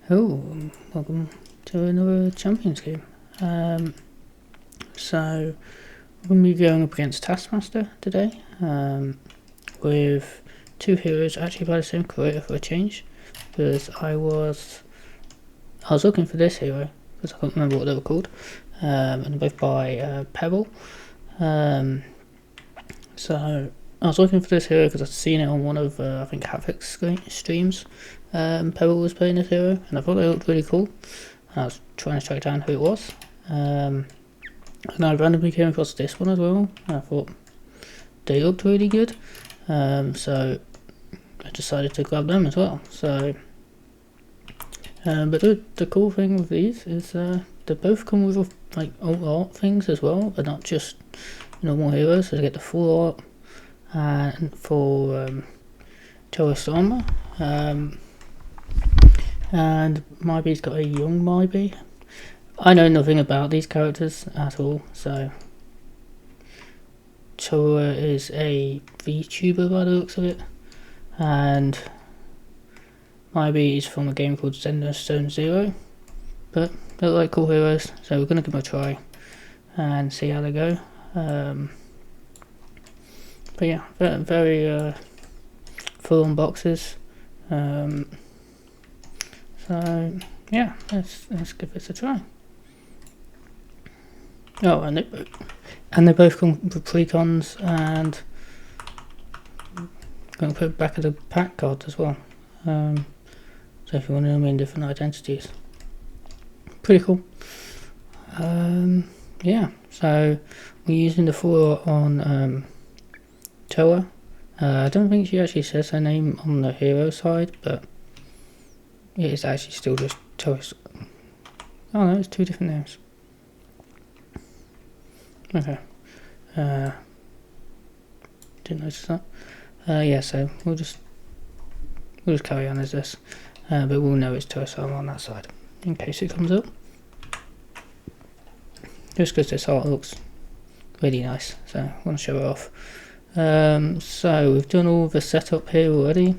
Oh, welcome to another Champions game. So we're going to be going up against Taskmaster today, with two heroes actually by the same creator for a change, because I was looking for this hero because I can't remember what they were called, and they're both by Pebble. So I was looking for this hero because I'd seen it on one of I think Havoc's streams. Pebble was playing this hero, and I thought they looked really cool. And I was trying to track down who it was, and I randomly came across this one as well. And I thought they looked really good, so I decided to grab them as well. So, but the cool thing with these is they both come with like old art things as well, but not just normal heroes. So they get the full art, and for Towa-Sama, and Miyabi's got a young Miyabi. I know nothing about these characters at all, so Towa is a VTuber by the looks of it, and Miyabi is from a game called Stone Zero, but they look like cool heroes, so we're going to give them a try and see how they go. But yeah, very full on boxes. So yeah, let's give this a try. Oh, and they both come with precons, and I'm going to put back of the pack cards as well. So if you want to know me in different identities, pretty cool. Yeah, so we're using the full art on Towa. I don't think she actually says her name on the hero side, but it is actually still just Towa. Oh no, it's two different names. Okay. Didn't notice that. Yeah, so we'll just carry on as this, but we'll know it's Towa-Sama on that side in case it comes up. Just because this art looks really nice, so I want to show it off. So we've done all the setup here already,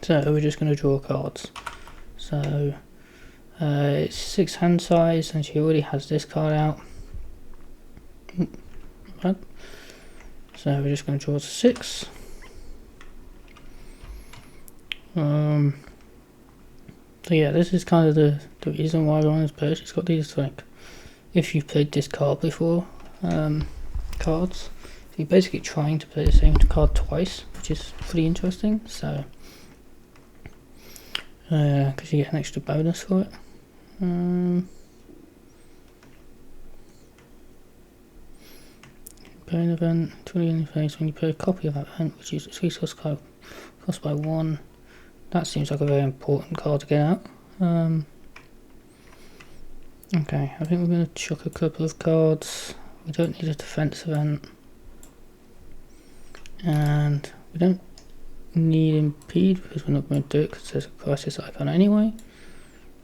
so we're just going to draw cards. So it's 6 hand size, and she already has this card out. Right. So we're just going to draw to 6. So yeah, this is kind of the reason why I wanted to play. She's got these, like, if you've played this card before, cards. So you're basically trying to play the same card twice, which is pretty interesting. So because you get an extra bonus for it. Play an event, 20 in the face when you play a copy of that event, which is resource card cost by 1. That seems like a very important card to get out. Okay, I think we're going to chuck a couple of cards. We don't need a defense event, and we don't need impede because we're not going to do it because there's a crisis icon anyway.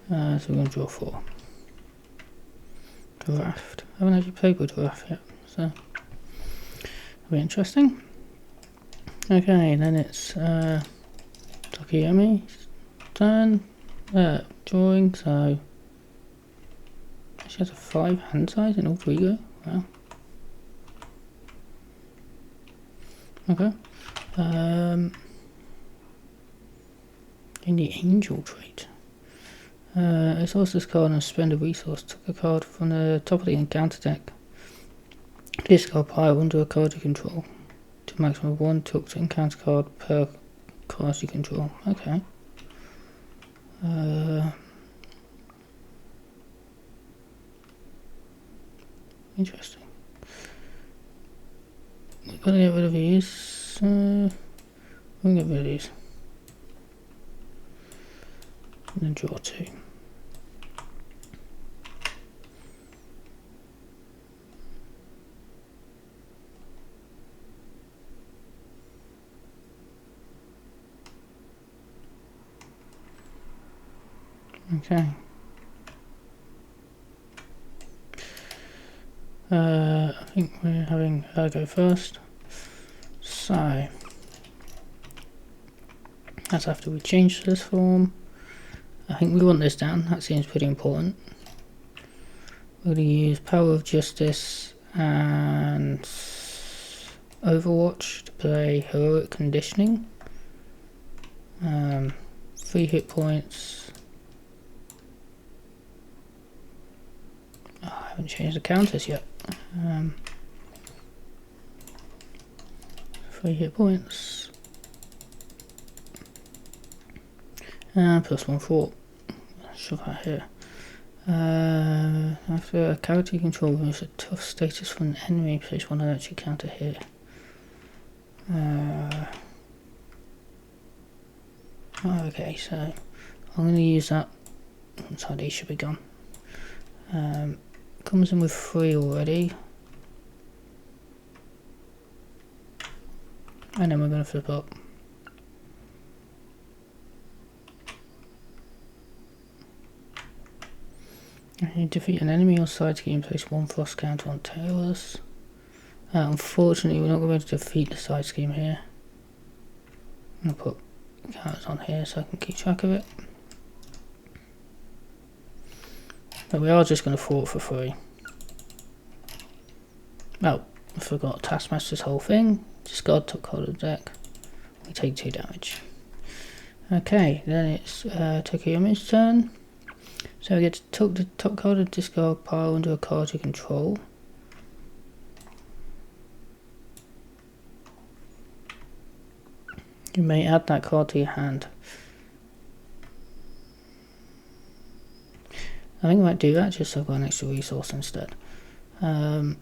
So we're going to draw 4. Draft. I haven't actually played with draft yet, so be interesting. Okay, then it's Toki-Yami's turn. Drawing. So she has a 5 hand size in all 3 go. Wow. Okay. In the angel trait, resource this card and spend a resource. Took a card from the top of the encounter deck. Discard pile under a card you control. To maximum of 1 took to encounter card per card you control. Okay. Interesting. We're gonna get rid of these. We'll get rid of these. And then draw 2. Okay. I think we're having her go first. So that's after we change this form. I think we want this down, that seems pretty important. We're going to use Power of Justice and Overwatch to play Heroic Conditioning. 3 hit points. Oh, I haven't changed the counters yet. 3 hit points. And +1 thought. Shove that here. After a character you control removes a tough status from an enemy, place one energy counter here. Okay, so I'm going to use that. So these should be gone. Comes in with 3 already. And then we're going to flip up. You defeat an enemy or side scheme, place 1 frost counter on tailors. Unfortunately, we're not going to be able to defeat the side scheme here. I'm going to put counters on here so I can keep track of it. But we are just going to thwart for 3. Oh, I forgot taskmaster's whole thing. Discard top card of the deck. We take 2 damage. Okay, then it's Tokiyomi's turn. So we get to took the top card of discard pile under a card you control. You may add that card to your hand. I think I might do that just so I've got an extra resource instead. And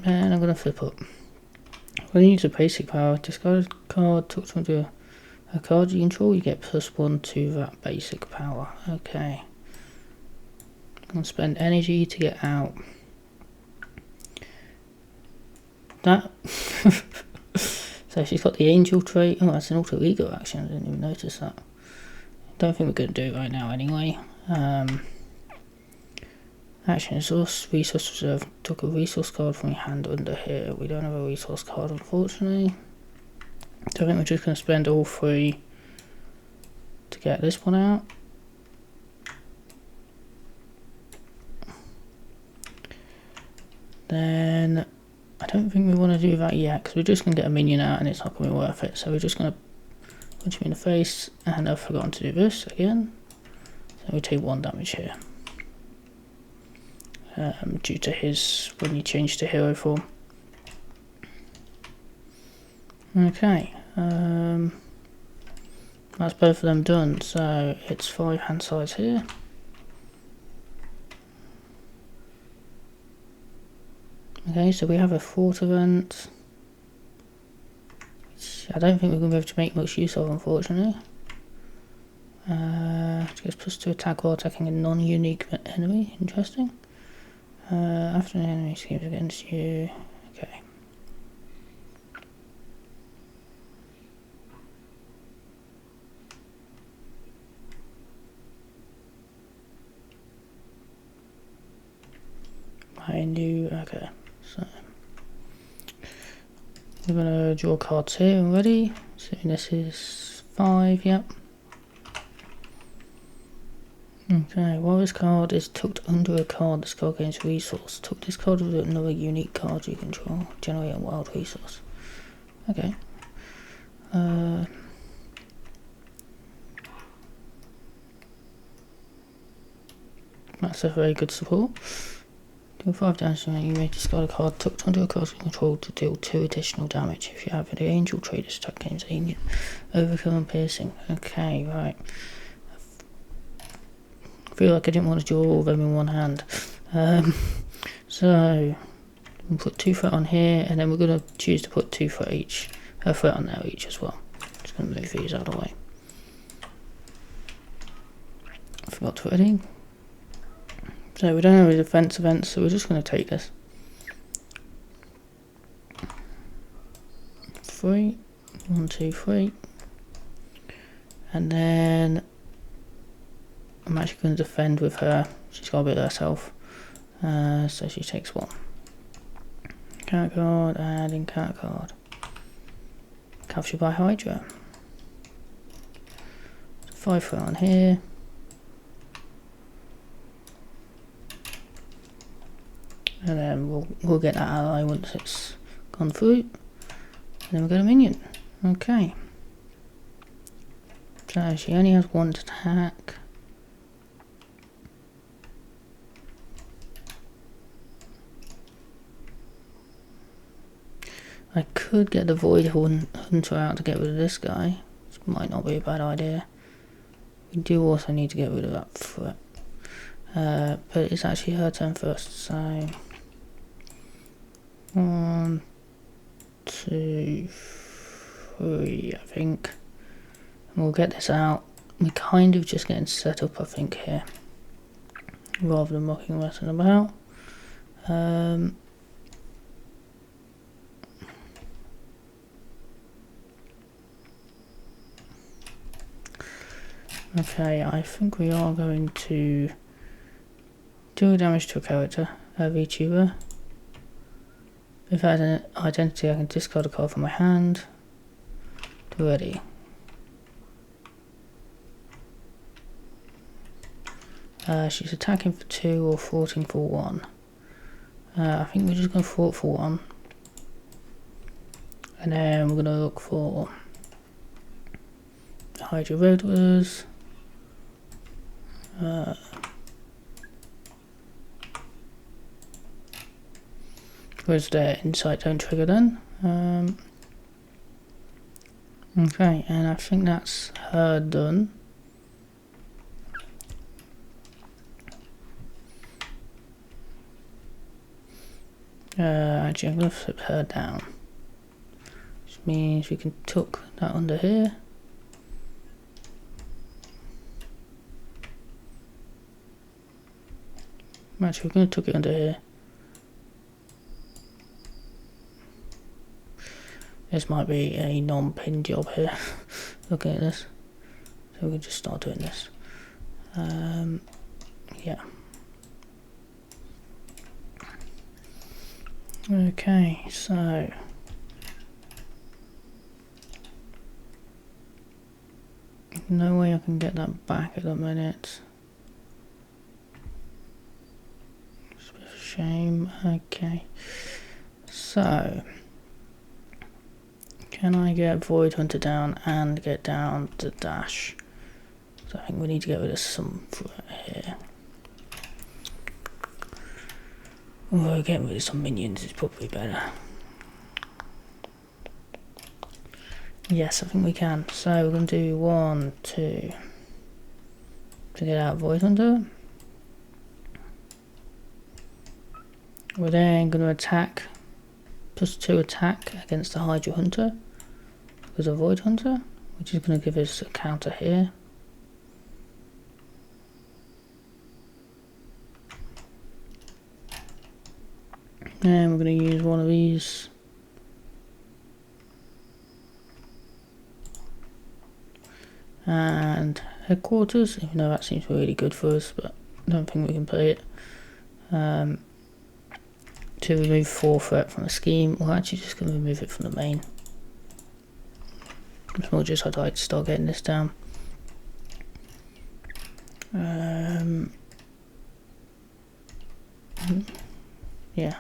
I'm going to flip up. When you use a basic power, discard a card, tucked under a card you control, you get +1 to that basic power. Okay. I'm going to spend energy to get out. That. So she's got the angel trait. Oh, that's an alter ego action. I didn't even notice that. Don't think we're going to do it right now anyway. Action resource reserve. Took a resource card from your hand under here. We don't have a resource card, unfortunately. So I think we're just going to spend all 3 to get this one out. Then I don't think we want to do that yet because we're just going to get a minion out and it's not going to be worth it. So we're just going to punch him in the face, and I've forgotten to do this again. So we take 1 damage here. Due to his, when you change to hero form. Okay, that's both of them done, so it's 5 hand sides here. Okay, so we have a thwart event, which I don't think we're going to be able to make much use of, unfortunately. It gives +2 attack while attacking a non-unique enemy. Interesting. After an enemy schemes against you. Okay. Okay, so we're going to draw cards here already. So this is 5, yep. Okay, while this card is tucked under a card, this card gains resource. Tuck this card with another unique card you control. Generate a wild resource. Okay. That's a very good support. Deal 5 damage, you may discard a card tucked under a card you control to deal 2 additional damage. If you have the angel trait, this attack gains overkill and piercing. Okay, right. I feel like I didn't want to draw all of them in one hand. So we'll put 2 threat on here, and then we're going to choose to put 2 threat each, threat on there each as well. Just going to move these out of the way. I forgot to put it in. So we don't have a defense event, so we're just going to take this. 3, 1, 2, 3, and then I'm actually going to defend with her. She's got a bit of herself, so she takes 1. Cat card, adding cat card. Captured by Hydra. 5 threat on here. and then we'll get that ally once it's gone through, and then we'll get a minion. Okay. So she only has one attack. I could get the Void Hunter out to get rid of this guy. This might not be a bad idea. We do also need to get rid of that threat. But it's actually her turn first, so 1, 2, 3, I think. And we'll get this out. We're kind of just getting set up, I think, here, rather than mucking messing about. Okay, I think we are going to do damage to a character, a VTuber. If I had an identity, I can discard a card from my hand. Ready. She's attacking for 2 or thwarting for 1. I think we're just going to thwart for 1. And then we're going to look for Hydra Roaders. Where's their insight don't trigger then? Okay, and I think that's her done. Actually, I'm going to flip her down, which means we can tuck that under here. Actually, we're going to tuck it under here. This might be a non-pin job here. Looking at this, so we can just start doing this. Yeah. Okay, so no way I can get that back at the minute. It's a bit of a shame. Okay, so can I get Void Hunter down and get down to dash? So I think we need to get rid of some threat here. Although getting rid of some minions is probably better. Yes, I think we can. So we're going to do 1, 2 to get out Void Hunter. We're then going to attack, +2 attack against the Hydra Hunter because of Void Hunter, which is going to give us a counter here. And we're going to use one of these. And headquarters, even though that seems really good for us, but I don't think we can play it. To remove 4 threat from the scheme, we're actually just going to remove it from the main. It's more just I'd like to start getting this down. Yeah.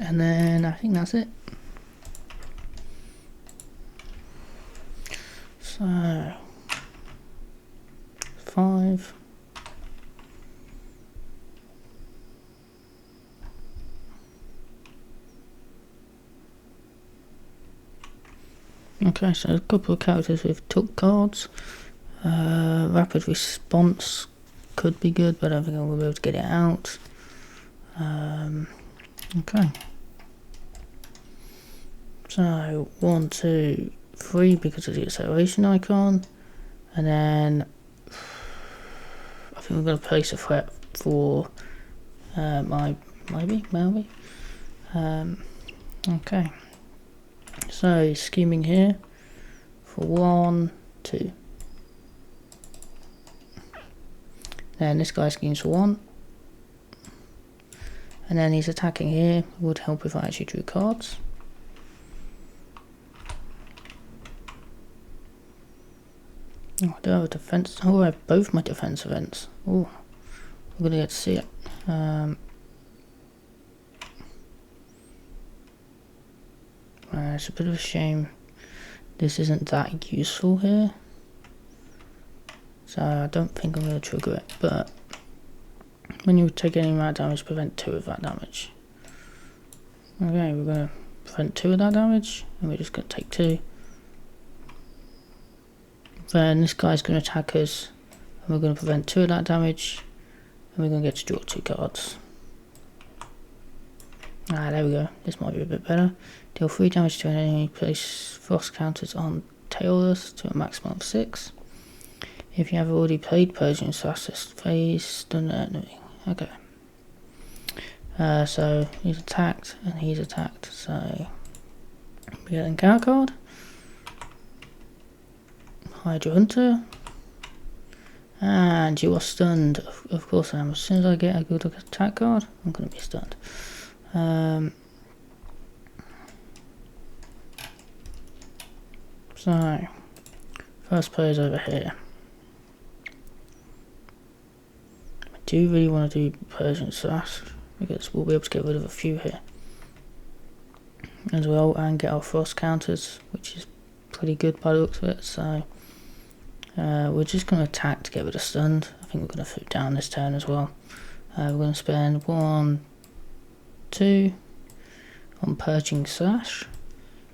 And then I think that's it. So 5. Okay, so a couple of characters with tuck cards. Rapid response could be good, but I don't think I'm going to be able to get it out. Okay. So 1, 2, 3 because of the acceleration icon, and then I think we're going to place a threat for Miyabi. Okay. So scheming here for 1, 2. Then this guy schemes for 1. And then he's attacking here. Would help if I actually drew cards. Oh, I do have a defense. Oh, I have both my defense events. Oh, we're gonna get to see it. It's a bit of a shame this isn't that useful here, so I don't think I'm going to trigger it, but when you take any amount of damage, prevent 2 of that damage. Okay, we're going to prevent 2 of that damage, and we're just going to take 2. Then this guy's going to attack us, and we're going to prevent 2 of that damage, and we're going to get to draw 2 cards. Ah, there we go. This might be a bit better. Deal 3 damage to an enemy, place frost counters on tailors to a maximum of 6. If you have already played Persian Slash this phase, stun the enemy. Okay. So he's attacked and he's attacked, so we get an encounter card. Hide your hunter. And you are stunned. Of course I am. As soon as I get a good attack card, I'm going to be stunned. So, first player's over here. I do really want to do Persian Slash, because we'll be able to get rid of a few here as well, and get our frost counters, which is pretty good by the looks of it. So we're just going to attack to get rid of stunned. I think we're going to flip down this turn as well. We're going to spend 1, 2 on Persian Slash,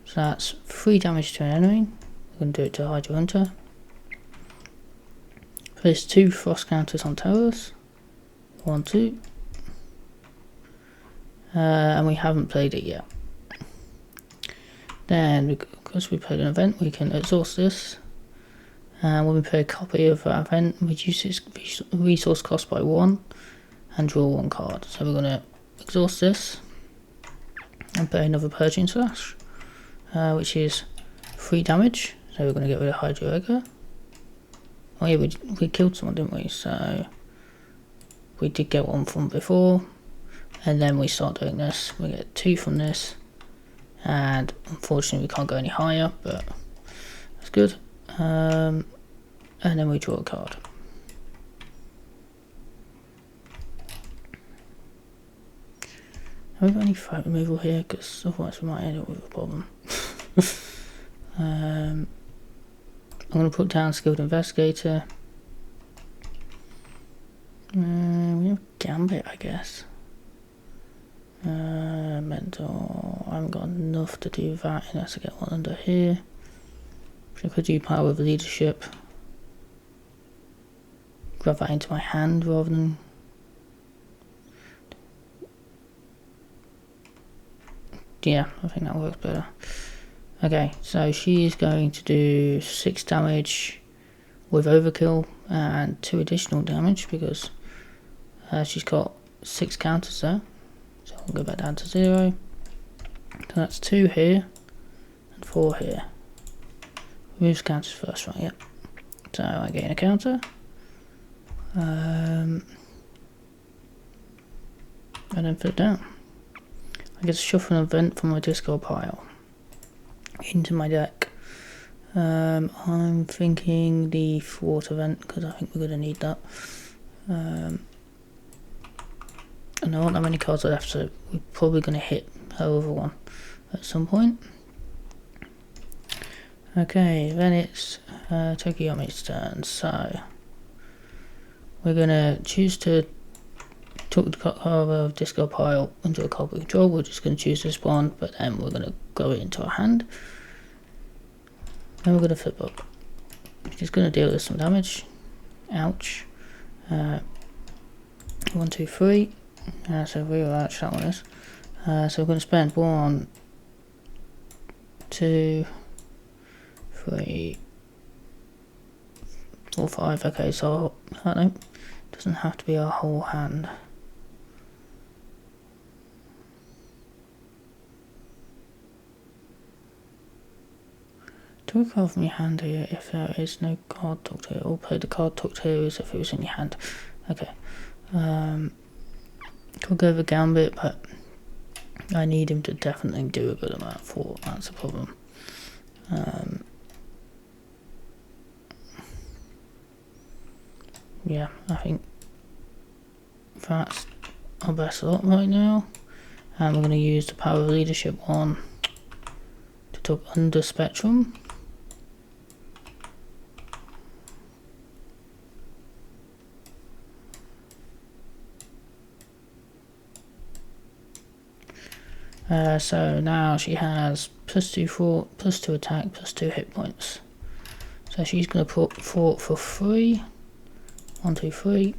so that's 3 damage to an enemy. We're going to do it to hide your hunter. Place 2 frost counters on towers. 1, 2. And we haven't played it yet. Then, because we played an event, we can exhaust this. And when we play a copy of that event, reduce its resource cost by 1 and draw 1 card. So we're going to exhaust this and play another Persian Slash, which is 3 damage. So we're going to get rid of Hydro Egger. Oh yeah, we killed someone, didn't we? So we did get 1 from before, and then we start doing this. We get 2 from this, and unfortunately we can't go any higher, but that's good. And then we draw a card. Have we got any fight removal here? Because otherwise we might end up with a problem. I'm going to put down Skilled Investigator. We have Gambit, I guess. Mentor. I haven't got enough to do that unless I get one under here. So I could do Power of Leadership. Grab that into my hand rather than. Yeah, I think that works better. Okay, so she is going to do 6 damage with Overkill and 2 additional damage because she's got 6 counters there. So I'll go back down to 0. So that's 2 here and 4 here. Moves counters first, right? Yep. So I gain a counter. And then put it down. I get to shuffle an event from my discard pile into my deck. I'm thinking the thwart event because I think we're going to need that. And there aren't that many cards left, so we're probably going to hit her other one at some point. Okay, then it's Tokiyomi's turn, so we're going to choose to took the card of discard pile into a card we control. We're just going to choose this one, but then we're going to go it into our hand. Then we're going to flip up. Just going to deal with some damage. Ouch. 1, 2, 3. So real ouch that one is. So we're going to spend 1, 2, 3, 4, 5. Okay, so I don't know. Doesn't have to be our whole hand. Draw a card from your hand here if there is no card tucked here, or play the card tucked here as if it was in your hand. Okay. Could go over Gambit, but I need him to definitely do a good amount for that's a problem. yeah, I think that's our best lot right now. And we're going to use the power of leadership one to talk under spectrum. So now she has +2 fort, +2 attack, +2 hit points. So she's going to put fort for 3. 1, 2, 3.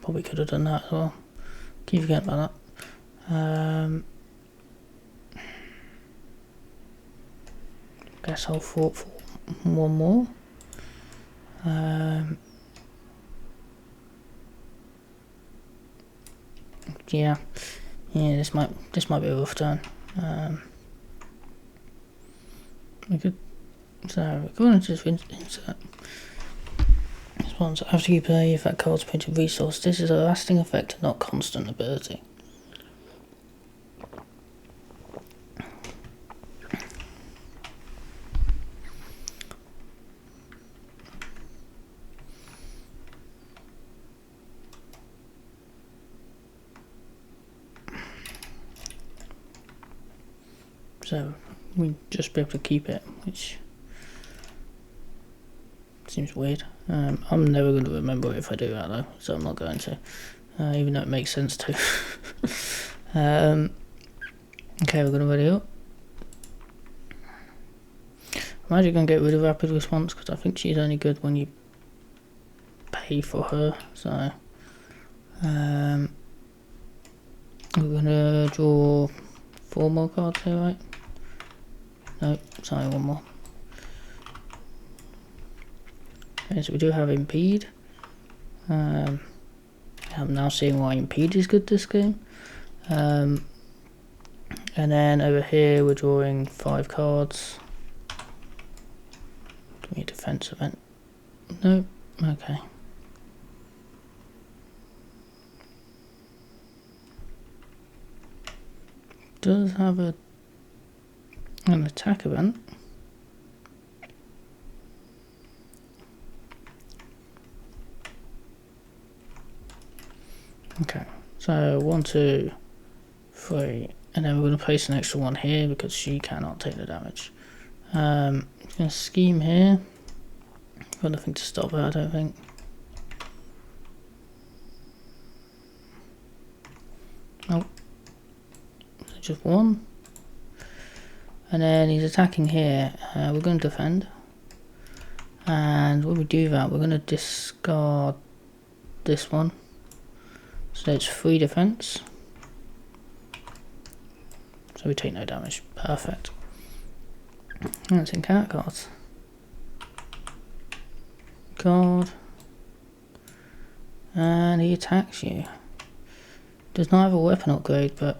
Probably could have done that as well. Keep forgetting about that. Guess I'll fort for 1 more. Yeah, this might be a rough turn. We could, so we're going to just insert response. After you play, if that card's printed resource, this is a lasting effect, not constant ability. So we just be able to keep it, which seems weird. I'm never going to remember it if I do that though, so I'm not going to, even though it makes sense to. Okay, we're going to ready up. I'm actually going to get rid of rapid response because I think she's only good when you pay for her. So we're going to draw 4 more cards here, right? No, sorry, 1 more. Okay, so we do have impede. I'm now seeing why impede is good this game. And then over here we're drawing 5 cards. Give me a defense event. No, okay. Does have an attack event. Okay, so 1, 2, 3, and then we're going to place an extra 1 here because she cannot take the damage. Going to scheme here. Got nothing to stop her, I don't think. Nope. So just 1. And then he's attacking here. We're going to defend. And when we do that, we're going to discard this one. So it's 3 defense. So we take no damage. Perfect. That's in cat cards. Card. And he attacks you. Does not have a weapon upgrade, but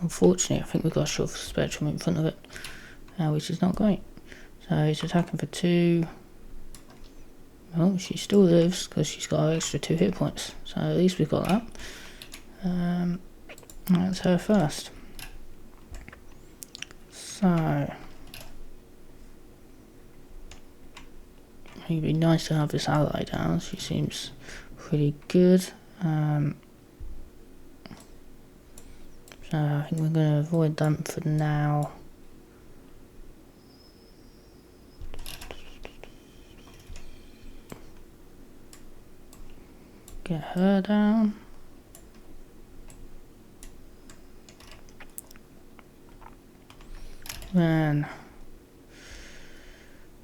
unfortunately I think we've got a short spectrum in front of it, which is not great. So he's attacking for 2. Well, she still lives because she's got an extra 2 hit points. So at least we've got that. That's her first. So it'd be nice to have this ally down. She seems pretty good. So I think we're going to avoid them for now. Get her down. Then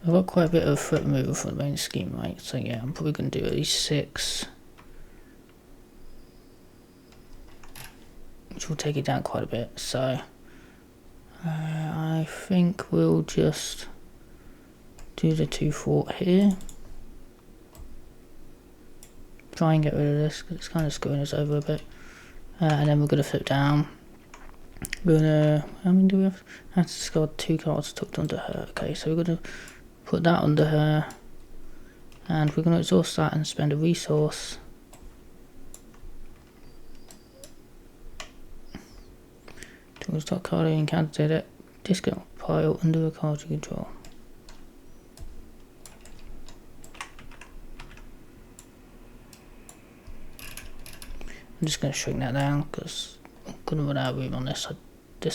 I've got quite a bit of foot removal for the main scheme, right? So yeah, I'm probably going to do at least 6. Which will take it down quite a bit. So I think we'll just do the 2 fort here. Try and get rid of this because it's kind of screwing us over a bit. And then we're going to flip down. We're going to, how many do we have? I have to discard 2 cards tucked under her. Okay, so we're going to put that under her. And we're going to exhaust that and spend a resource. If you want to start card in encounter deck, discount pile under a card you control. I'm just going to shrink that down because I'm going to run out of room on this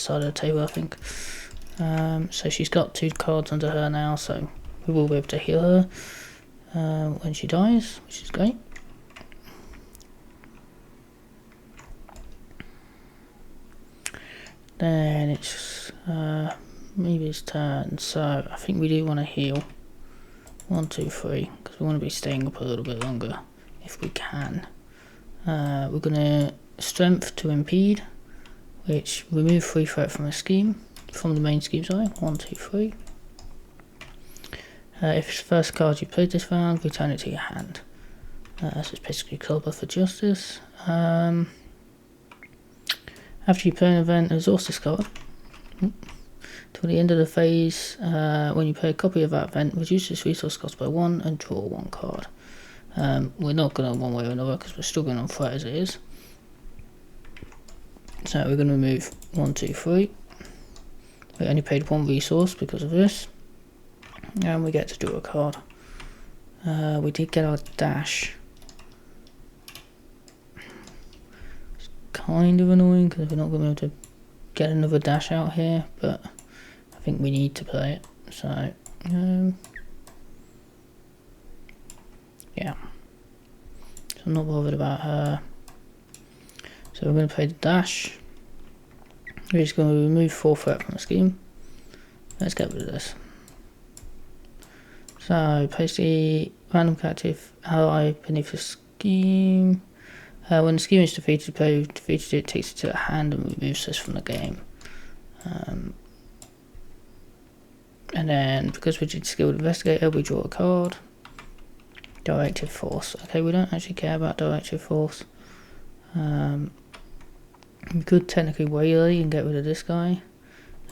side of the table, I think. So she's got 2 cards under her now, so we will be able to heal her when she dies, which is great. Then it's Miyabi's turn, so I think we do want to heal 1, 2, 3 because we want to be staying up a little bit longer if we can. We're going to strength to impede, which remove 3 threat from a scheme, from the main scheme, sorry. 1, 2, 3. If it's the first card you played this round, return it to your hand. So it's basically Clubber for Justice. After you play an event, exhaust this card. Till the end of the phase, when you play a copy of that event, reduce its resource cost by 1 and draw 1 card. We're not going to one way or another because we're struggling on threat as it is. So we're going to remove 1, 2, 3. We only paid 1 resource because of this. And we get to draw a card. We did get our dash. It's kind of annoying because we're not going to be able to get another dash out here, but I think we need to play it. So, yeah. So I'm not bothered about her. So we're going to play the dash. We're just going to remove 4 threat from the scheme. Let's get rid of this. So place the random captive ally beneath the scheme. When the scheme is defeated, the player who defeated it takes it to the hand and removes this from the game. And then because we did skilled investigator, we draw a card. Directive force. Okay, we don't actually care about directive force. We could technically waylay and get rid of this guy.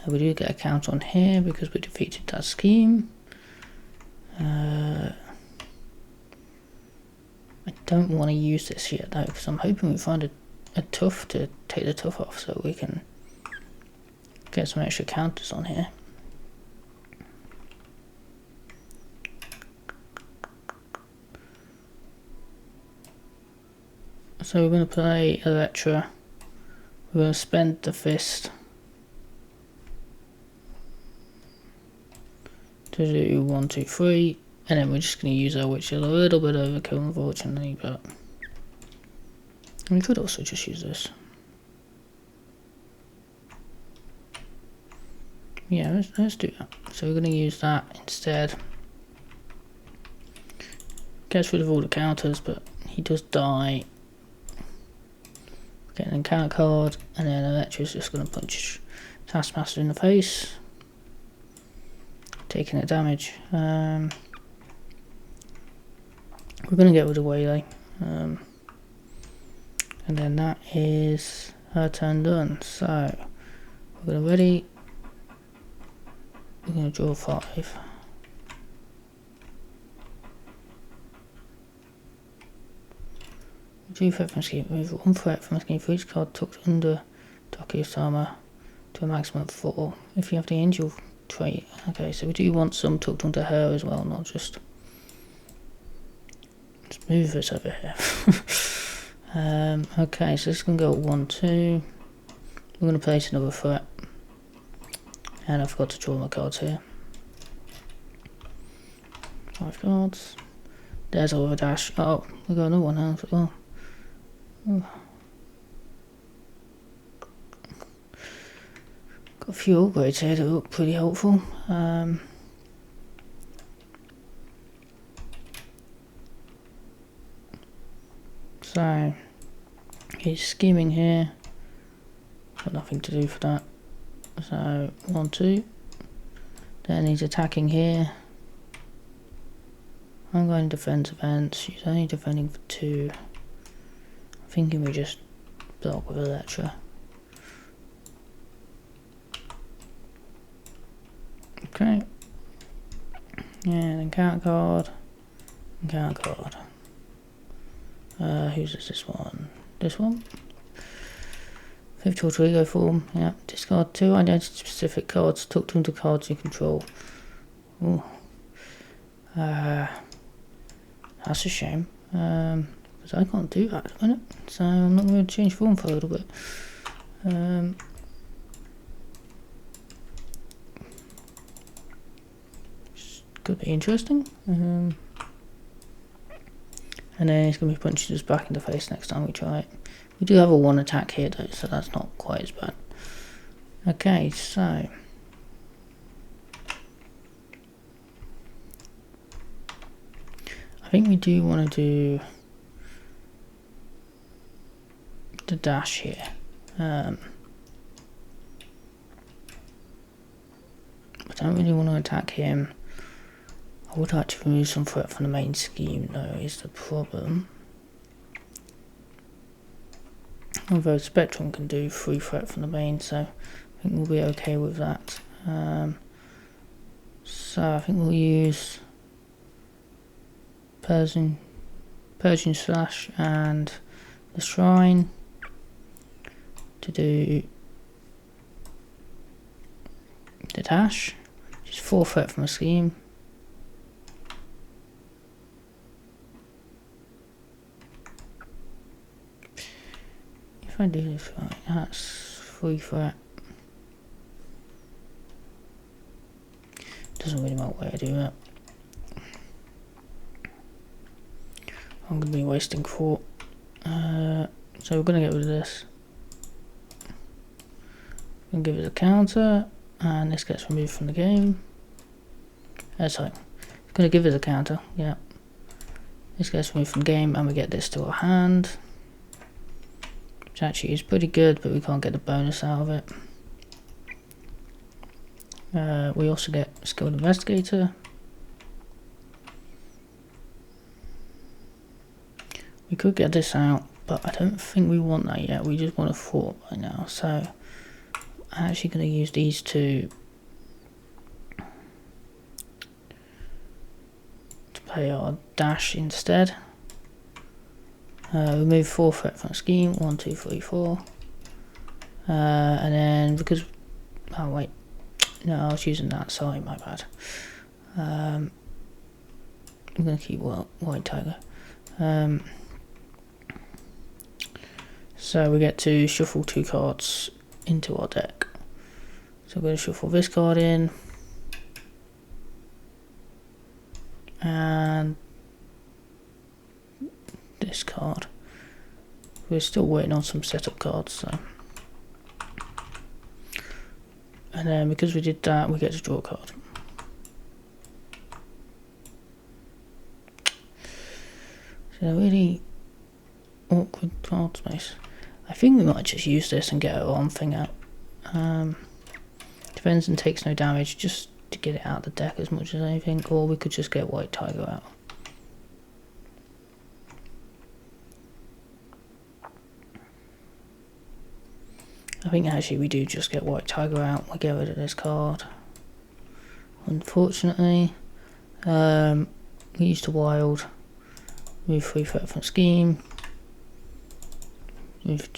We do get a count on here because we defeated that scheme. I don't want to use this yet though, because I'm hoping we find a tough to take the tough off so we can get some extra counters on here. So we're going to play Electra. We're going to spend the fist to do 1, 2, 3, and then we're just going to use her, which is a little bit overkill unfortunately, but we could also just use this. Yeah, let's do that. So we're going to use that instead. Gets rid of all the counters, but he does die. Get an encounter card, and then Electra's just going to punch Taskmaster in the face, taking the damage. We're going to get rid of Waylay, and then that is her turn done. So we're going to ready. We're going to draw 5. Do threat from scheme. Remove 1 threat from a scheme for each card tucked under Towa-Sama to a maximum of 4. If you have the angel trait. Okay, so we do want some tucked under her as well, not just. Let's move this over here. Okay, so this is going to go at 1, 2. We're going to place another threat. And I forgot to draw my cards here. 5 cards. There's our dash. Oh, we got another one now as well. Oh. Got a few upgrades here that look pretty helpful. So he's scheming here. Got nothing to do for that. So 1, 2. Then he's attacking here. I'm going defense events. She's only defending for 2. I'm thinking we just block with Electra. Okay. And encounter card. Encounter card. Whose is this one? This one? Virtual Trigo form, yeah. Discard 2 identity-specific cards, tuck them to cards you control. Ooh. That's a shame, because I can't do that at the minute, so I'm not going to change form for a little bit. Could be interesting. And then he's going to be punching us back in the face next time we try it. We do have a 1 attack here though, so that's not quite as bad. Okay, so I think we do want to do the dash here. I don't really want to attack him. I would like to remove some threat from the main scheme though, is the problem. Although Spectrum can do 3 threat from the main, so I think we'll be okay with that. So I think we'll use Persian Slash and the Shrine to do the dash, which is 4 threat from a scheme. If I do this right, that's 3 threat. Doesn't really matter where I do that. I'm going to be wasting 4. So we're going to get rid of this. I'm going to give it a counter, and this gets removed from the game. Sorry, it's going to give it a counter, yeah. This gets removed from the game, and we get this to our hand. Which actually is pretty good, but we can't get the bonus out of it. We also get Skilled Investigator. We could get this out, but I don't think we want that yet. We just want a 4 right now. So I'm actually going to use these two to pay our dash instead. Remove 4 threat from a scheme. 1, 2, 3, 4. And then because, oh wait, no, I was using that. Sorry, my bad. I'm gonna keep White Tiger. So we get to shuffle 2 cards into our deck. So we're going to shuffle this card in, and this card. We're still waiting on some setup cards, so. And then because we did that, we get to draw a card. So a really awkward card space. I think we might just use this and get our arm thing out. Defends and takes no damage, just to get it out of the deck as much as anything, or we could just get White Tiger out. I think actually we do just get White Tiger out. We get rid of this card. Unfortunately, we used the wild. Move 3 threat from scheme. Move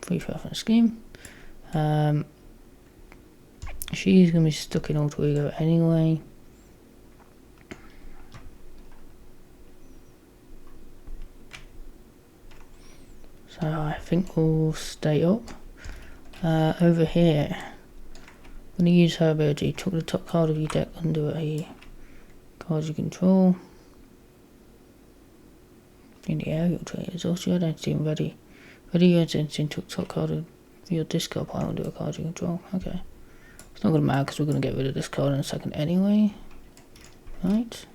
3 threat from scheme. She's gonna be stuck in Alter Ego anyway. So I think we'll stay up. Over here, I'm going to use her ability. Took the top card of your deck under a card you control. In the aerial trait, it's also your identity and ready. Ready your identity and took the top card of your discard pile under a card you control. Okay. It's not going to matter because we're going to get rid of this card in a second anyway. Right.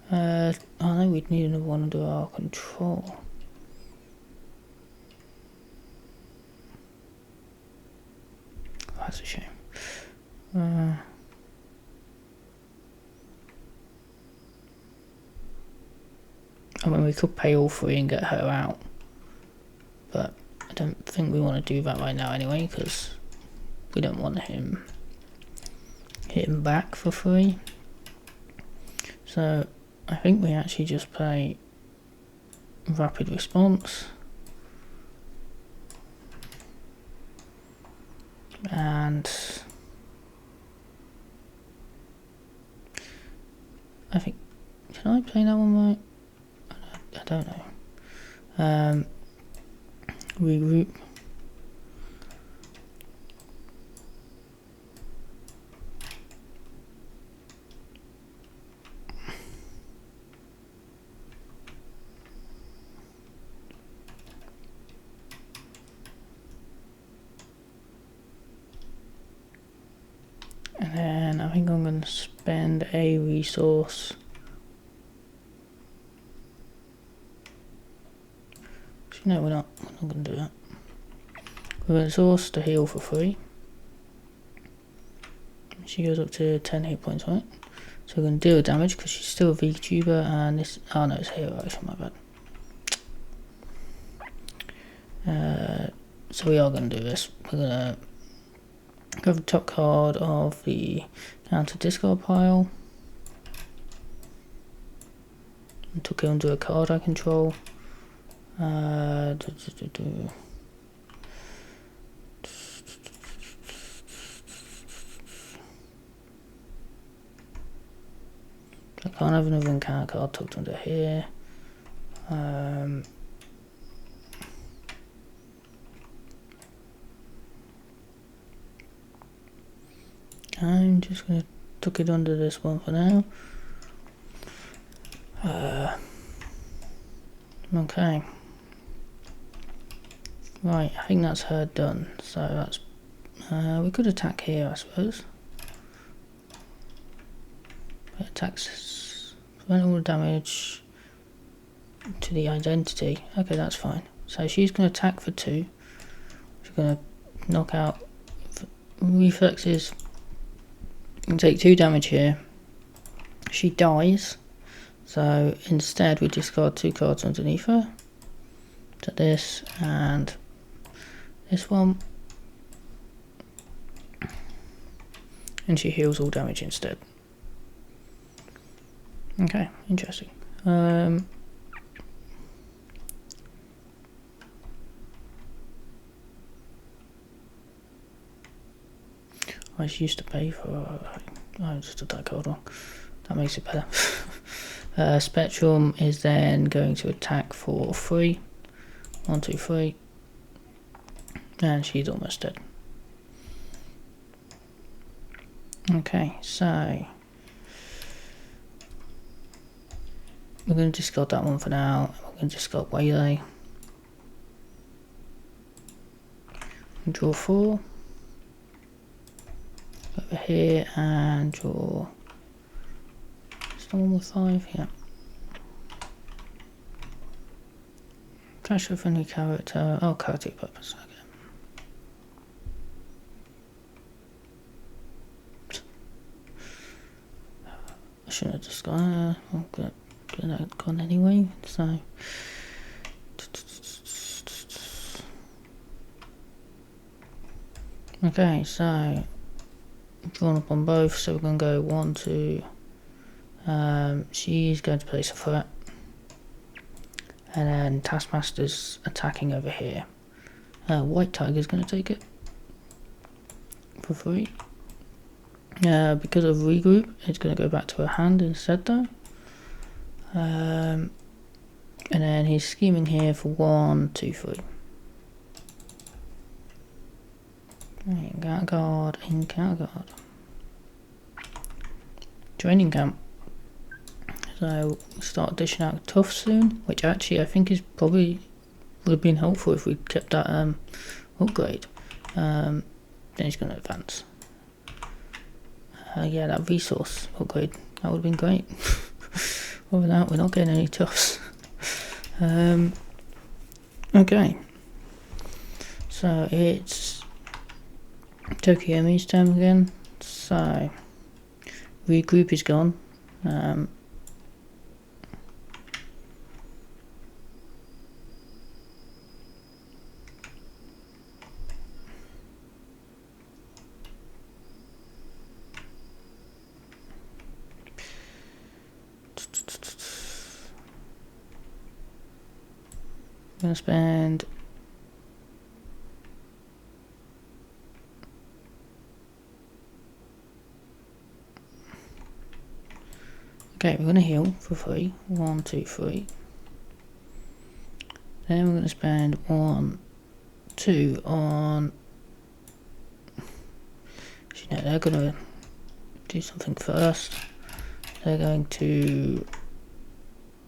I know we'd need another one under our control. That's a shame. I mean, we could pay all 3 and get her out, but I don't think we want to do that right now anyway, because we don't want him hitting back for 3. So I think we actually just play Rapid Response. And I think, can I play that one right? I don't know. Regroup. And then I think I'm going to spend a resource. No, we're not going to do that. We're going to source to heal for free. She goes up to 10 hit points, right? So we're going to deal damage because she's still a VTuber, and this. Oh no, it's a hero action, my bad. So we are going to do this. We're going to go for the top card of the counter discard pile. And took it onto a card I control. I can't have another encounter card tucked under here. I'm just going to tuck it under this one for now. Okay. Right, I think that's her done. So that's we could attack here, I suppose. It attacks, prevent all the damage to the identity. Okay, that's fine. So she's going to attack for 2. She's going to knock out reflexes and take 2 damage here. She dies. So instead we discard 2 cards underneath her. To this and this one. And she heals all damage instead. Okay, interesting. I used to pay for. I just took that card wrong. That makes it better. Spectrum is then going to attack for 3. 1, 2, 3. And she's almost dead. Okay, so we're going to discard that one for now. We're going to discard Waylay. Draw 4. Over here and draw. Is the one with 5? Yeah. Trash a friendly character. Oh, character purpose. Okay. I shouldn't have just gone. I'm gone anyway. So. Okay, so drawn up on both. So we're going to go 1, 2. She's going to place a threat. And then Taskmaster's attacking over here. White Tiger's going to take it for 3. Because of regroup, it's going to go back to her hand instead though. And then he's scheming here for 1, 2, 3. Encounter guard, encounter guard. Training camp. So start dishing out tough soon, which actually I think is probably would have been helpful if we kept that upgrade. Then he's going to advance. Yeah, that resource upgrade, that would have been great. Other than that, we're not getting any toughs. Okay. So it's Tokyomi's turn again. So regroup is gone. I'm gonna spend Okay, we're going to heal for free. 1, 2, 3. Then we're going to spend 1, 2 on... Actually, no, they're going to do something first. They're going to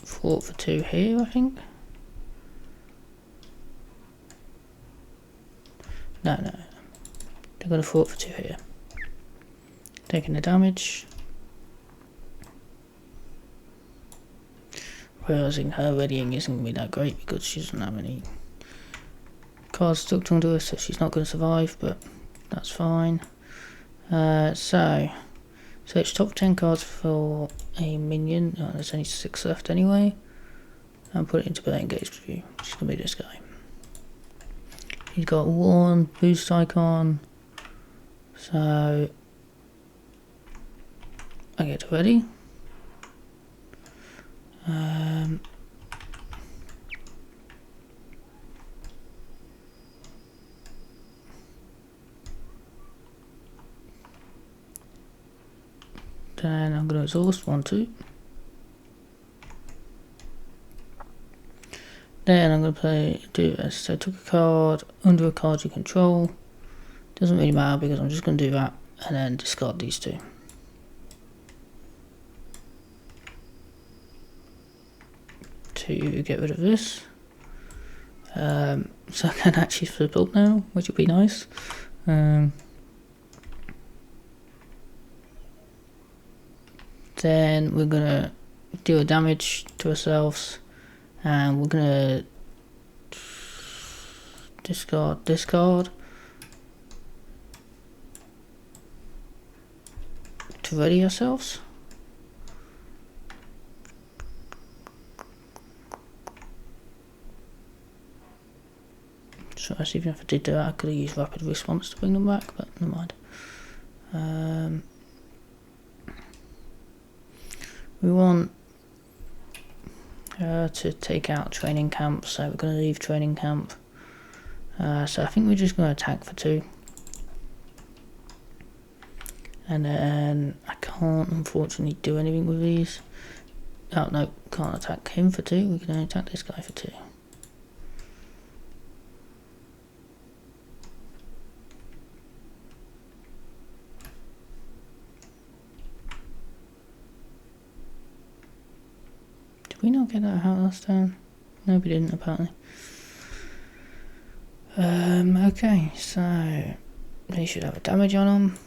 fort for 2 here, I think. No. They're going to fort for 2 here. Taking the damage. Realising her readying isn't going to be that great because she doesn't have any cards stuck onto her, so she's not going to survive, but that's fine. So search top 10 cards for a minion. Oh, there's only 6 left anyway. And put it into play engaged with you. Which is going to be this guy. He's got 1 boost icon. So I get ready. Then I'm going to exhaust 1, 2. Then I'm going to do this. So I took a card under a card you control. Doesn't really matter because I'm just going to do that and then discard these 2. To get rid of this. So I can actually flip up now, which would be nice. Then we're gonna deal damage to ourselves, and we're gonna discard this card to ready ourselves. So even if I did that, I could have used rapid response to bring them back, but never mind. We want to take out training camp, so we're going to leave training camp. So I think we're just going to attack for 2. And then I can't unfortunately do anything with these. Oh no, can't attack him for 2, we can only attack this guy for 2. 'Did we not get that out last time? No, we didn't apparently. Okay, so they should have a damage on them.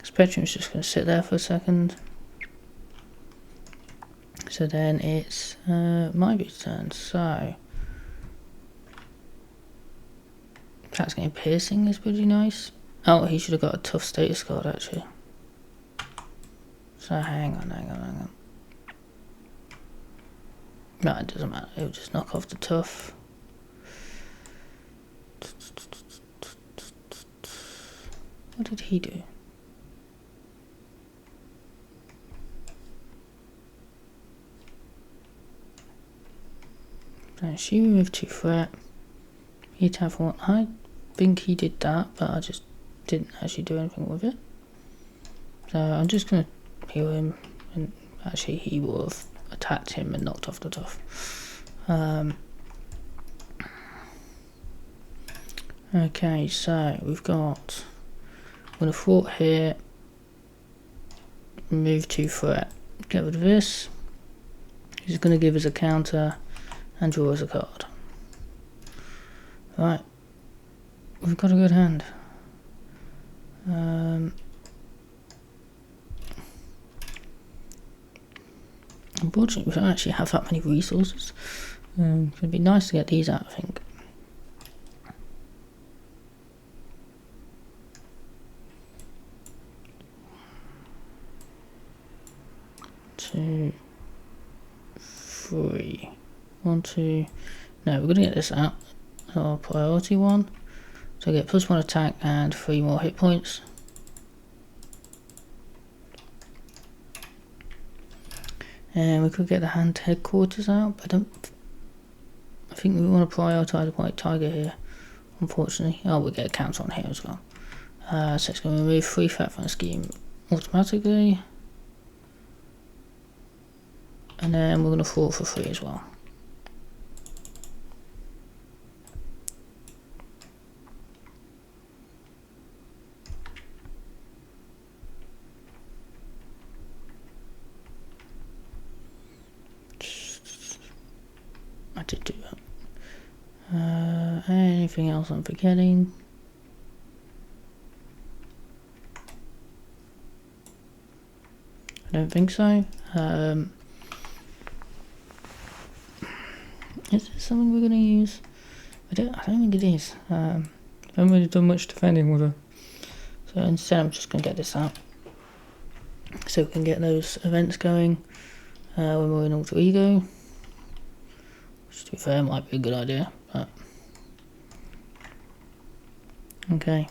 Spectrum's just going to sit there for a second. So then it's Miyabi's turn. So that's getting piercing is pretty nice. Oh, he should have got a tough status card actually. So hang on. No, it doesn't matter. It'll just knock off the tough. What did he do? So she removed 2 threat. He'd have 1. I think he did that, but I just didn't actually do anything with it. So I'm just going to heal him, and actually he will have attacked him and knocked off the tough. Okay, so we've got, I'm going to fort here, remove 2 threat, get rid of this. He's going to give us a counter and draw us a card. Right, we've got a good hand. Unfortunately, we don't actually have that many resources. It'd be nice to get these out, I think. Two, 3, 1, 2. No, we're gonna get this out. Our priority one. So I get +1 attack and 3 more hit points. And we could get the hand headquarters out, but I think we want to prioritise the white tiger here, unfortunately. Oh, we get a counter on here as well. So it's going to remove 3 threat from the scheme automatically. and then we're going to fall for 3 as well. I did do that. Anything else I'm forgetting? I don't think so. Is this something we're going to use? I don't think it is. I haven't really done much defending with her. So instead I'm just going to get this out. So we can get those events going when we're in Alter Ego. Which, to be fair, might be a good idea. But okay.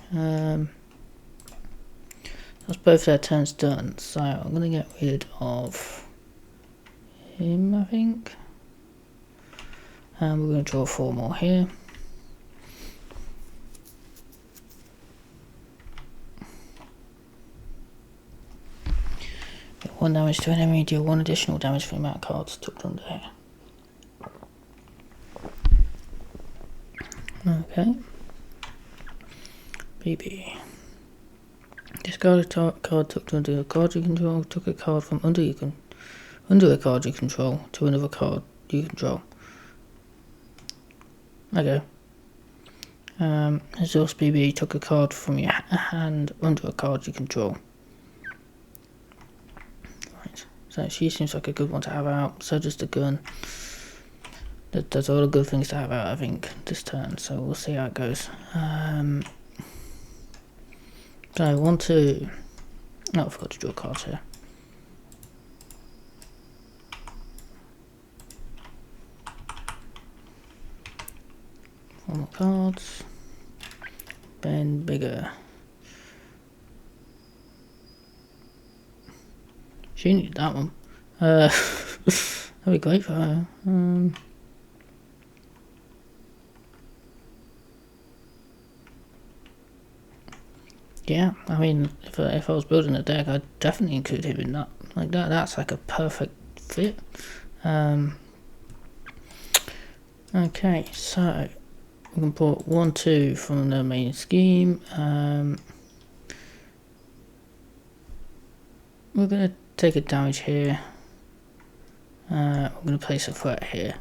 That's both their turns done. So I'm going to get rid of him, I think. And we're going to draw 4 more here. Get 1 damage to an enemy, deal 1 additional damage for the amount of cards tucked under here. Okay. BB. Discard a card tucked under a card you control. Took a card from under a card you control to another card you control. Okay. Exhaust BB took a card from your hand under a card you control. Right. So she seems like a good one to have out. So does the gun. There's all the good things to have out, I think, this turn. So we'll see how it goes. So I want to. Oh, I forgot to draw cards here. Four more cards. Ben bigger. She needed that one. That'd be great for her. Yeah, I mean, if I was building a deck, I'd definitely include him in that. Like that, that's like a perfect fit. Okay, so we can put 1, 2 from the main scheme. We're gonna take a damage here. We're gonna place a threat here.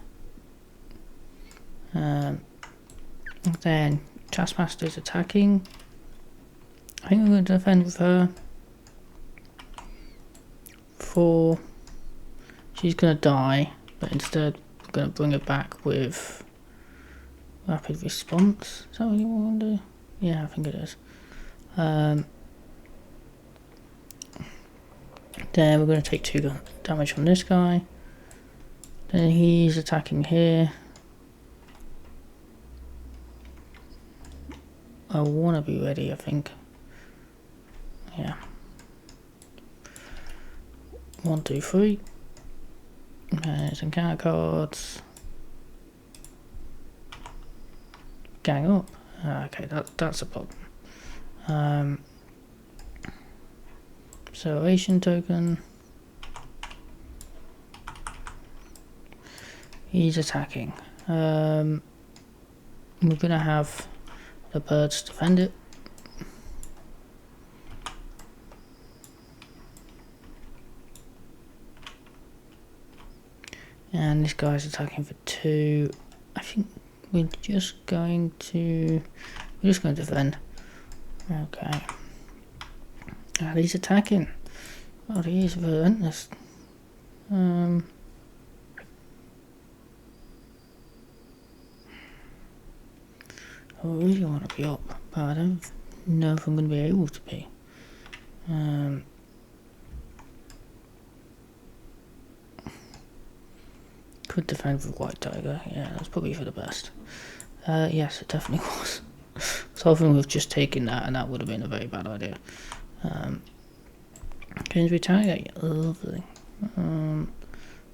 Then Taskmaster is attacking. I think I'm going to defend with her. 4. She's going to die, but instead I'm going to bring her back with rapid response. Is that what you want to do? Yeah, I think it is. Then we're going to take 2 damage from this guy. Then he's attacking here. I want to be ready, I think. Yeah. 1, 2, 3. And some counter cards. Gang up. Okay, that's a problem. Acceleration token. He's attacking. We're gonna have the birds defend it. And this guy's attacking for 2. I think we're just going to defend. Okay. And he's attacking. Oh, he is relentless. I really want to be up, but I don't know if I'm going to be able to be. Could defend with White Tiger. Yeah, that's probably for the best. Yes, it definitely was. So I think we've just taken that, and that would have been a very bad idea. Can we retaliate? Lovely.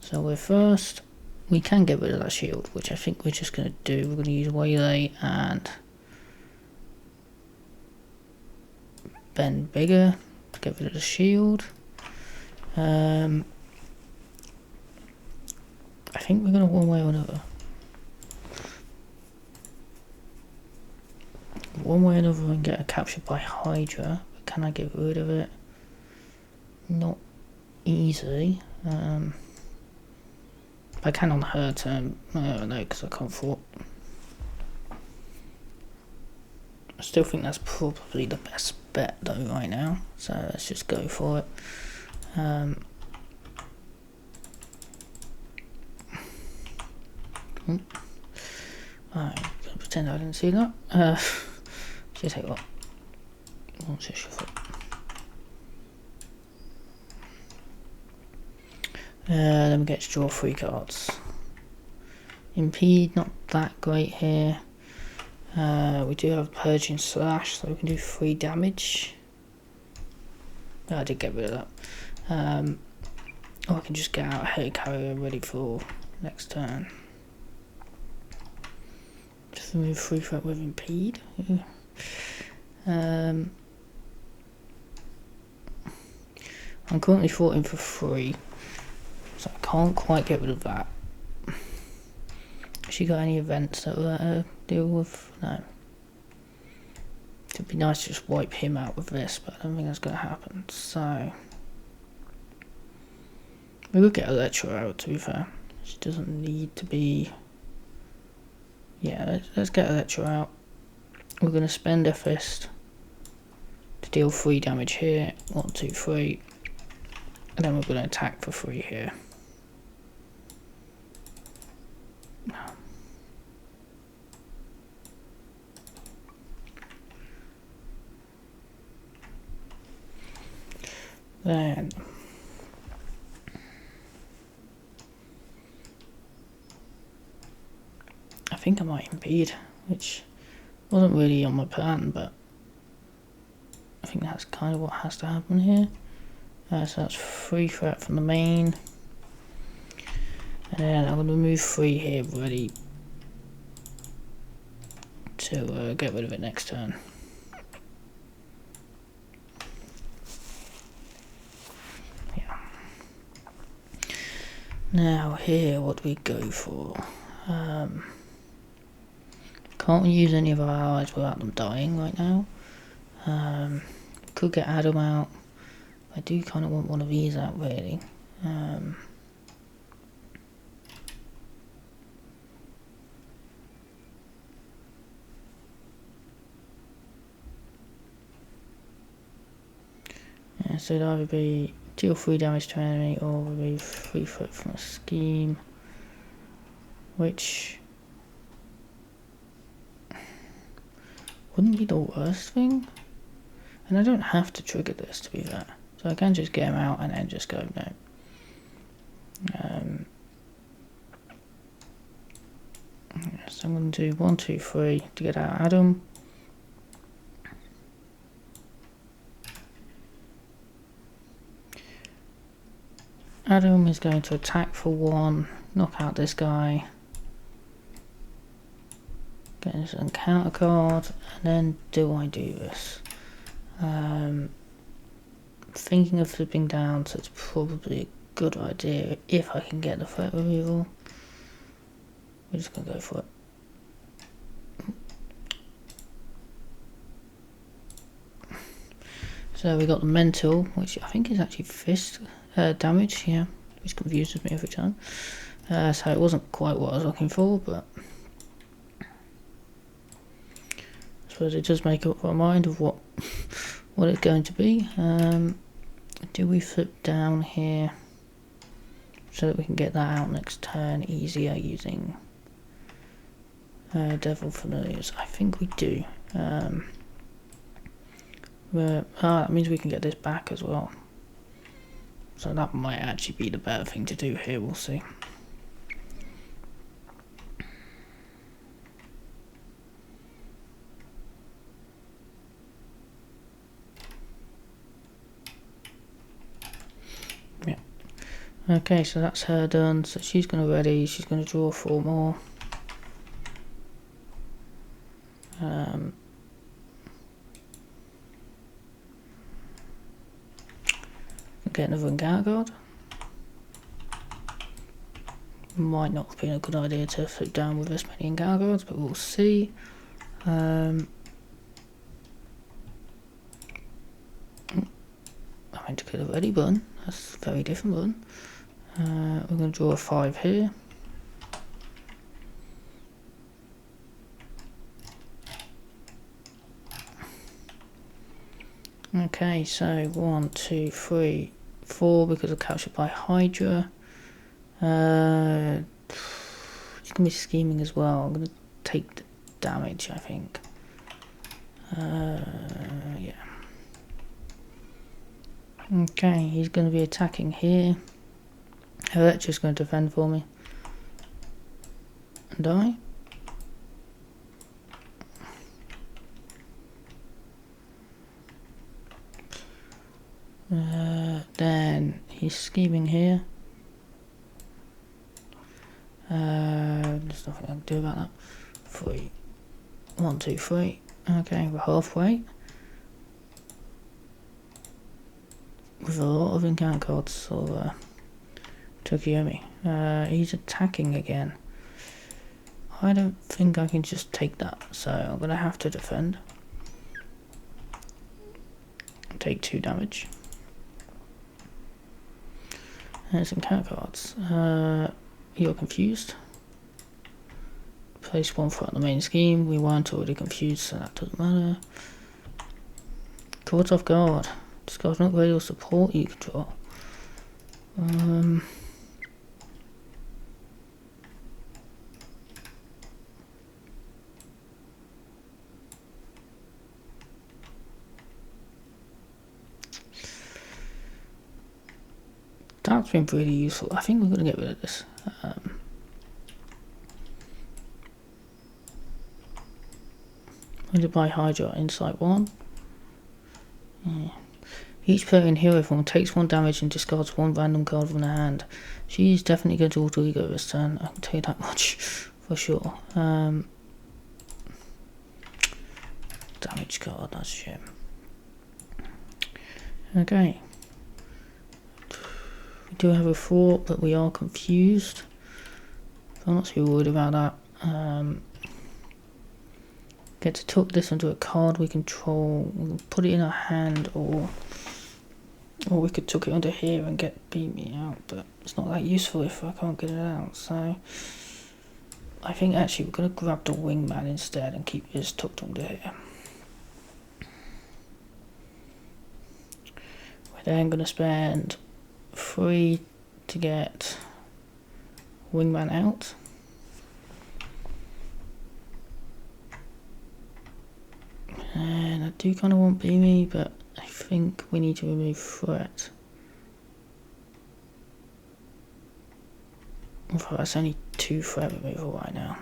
So we're first. We can get rid of that shield, which I think we're just going to do. We're going to use Waylay and Ben Bigger to get rid of the shield. think we're going to one way or another. One way or another and get captured by Hydra. But can I get rid of it? Not easily. I can on her turn. I don't know, because I can't fort. I still think that's probably the best bet though right now. So let's just go for it. Alright, pretend I didn't see that. Just take what? What's your shuffle? Then we get to draw 3 cards. Impede, not that great here. We do have Purging Slash, so we can do 3 damage. Oh, I did get rid of that. Or I can just get out a Hate Carrier ready for next turn. Just remove 3 threat with Impede. I'm currently forting for 3, so I can't quite get rid of that. Has she got any events that will let her deal with? No. It'd be nice to just wipe him out with this, but I don't think that's going to happen. So we could get Electra out, to be fair. She doesn't need to be. Yeah, let's get Electra out. We're going to spend a fist to deal 3 damage here. 1, 2, 3. And then we're going to attack for 3 here. Then I think I might impede, which wasn't really on my plan, but I think that's kind of what has to happen here. So that's 3 threat from the main, and then I'm going to move 3 here ready to get rid of it next turn. Yeah. Now here, what do we go for? Can't use any of our allies without them dying right now. Could get Adam out. I do kind of want one of these out, really. Yeah, so it'd either be deal 3 damage to enemy or remove 3 foot from a scheme, which wouldn't be the worst thing. And I don't have to trigger this, to be fair. So I can just get him out and then just go, no. So I'm going to do 1, 2, 3 to get out Adam. Adam is going to attack for 1, knock out this guy. Get his encounter card, and then do I do this? Thinking of flipping down, so it's probably a good idea if I can get the threat removal. We're just going to go for it. So we got the mental, which I think is actually fist damage, yeah, which confuses me every time. So it wasn't quite what I was looking for, but I suppose it does make up my mind of what it's going to be. Do we flip down here so that we can get that out next turn easier using Devil Familiars? I think we do. That means we can get this back as well. So that might actually be the better thing to do here, we'll see. Yeah. Okay, so that's her done. So she's going to ready, she's going to draw 4 more. Get another encounter card. Might not have been a good idea to flip down with this many encounter cards, but we'll see. I meant to kill a ready button. That's a very different button. We're going to draw a 5 here. Okay, so 1, 2, 3, 4 because of captured by Hydra. It's going to be scheming as well. I'm going to take the damage, I think. Yeah. Okay, he's going to be attacking here. Electra's going to defend for me. And die. Then he's scheming here. There's nothing I can do about that. 3, 1, 2, 3. Okay, we're halfway. With a lot of encounter cards of Tokiyomi. He's attacking again. I don't think I can just take that, so I'm going to have to defend. Take 2 damage. There's encounter cards. You're confused. Place 1 throughout the main scheme. We weren't already confused, so that doesn't matter. Caught off guard. Discard not ready or support you control. That's been pretty useful. I think we're going to get rid of this. By Hydra, Insight 1. Yeah. Each player in hero form takes 1 damage and discards 1 random card from their hand. She's definitely going to alter ego this turn, I can tell you that much for sure. Damage card, that's a shame. Okay. We do have a thought, but we are confused. I'm not too worried about that. Get to tuck this onto a card we control. We can put it in our hand, or we could tuck it under here and get beat me out, but it's not that useful if I can't get it out. So I think actually we're going to grab the wingman instead and keep this tucked under here. We're then going to spend 3 to get wingman out. And I do kind of want Beamy, but I think we need to remove threat. Although that's only 2 threat removal right now.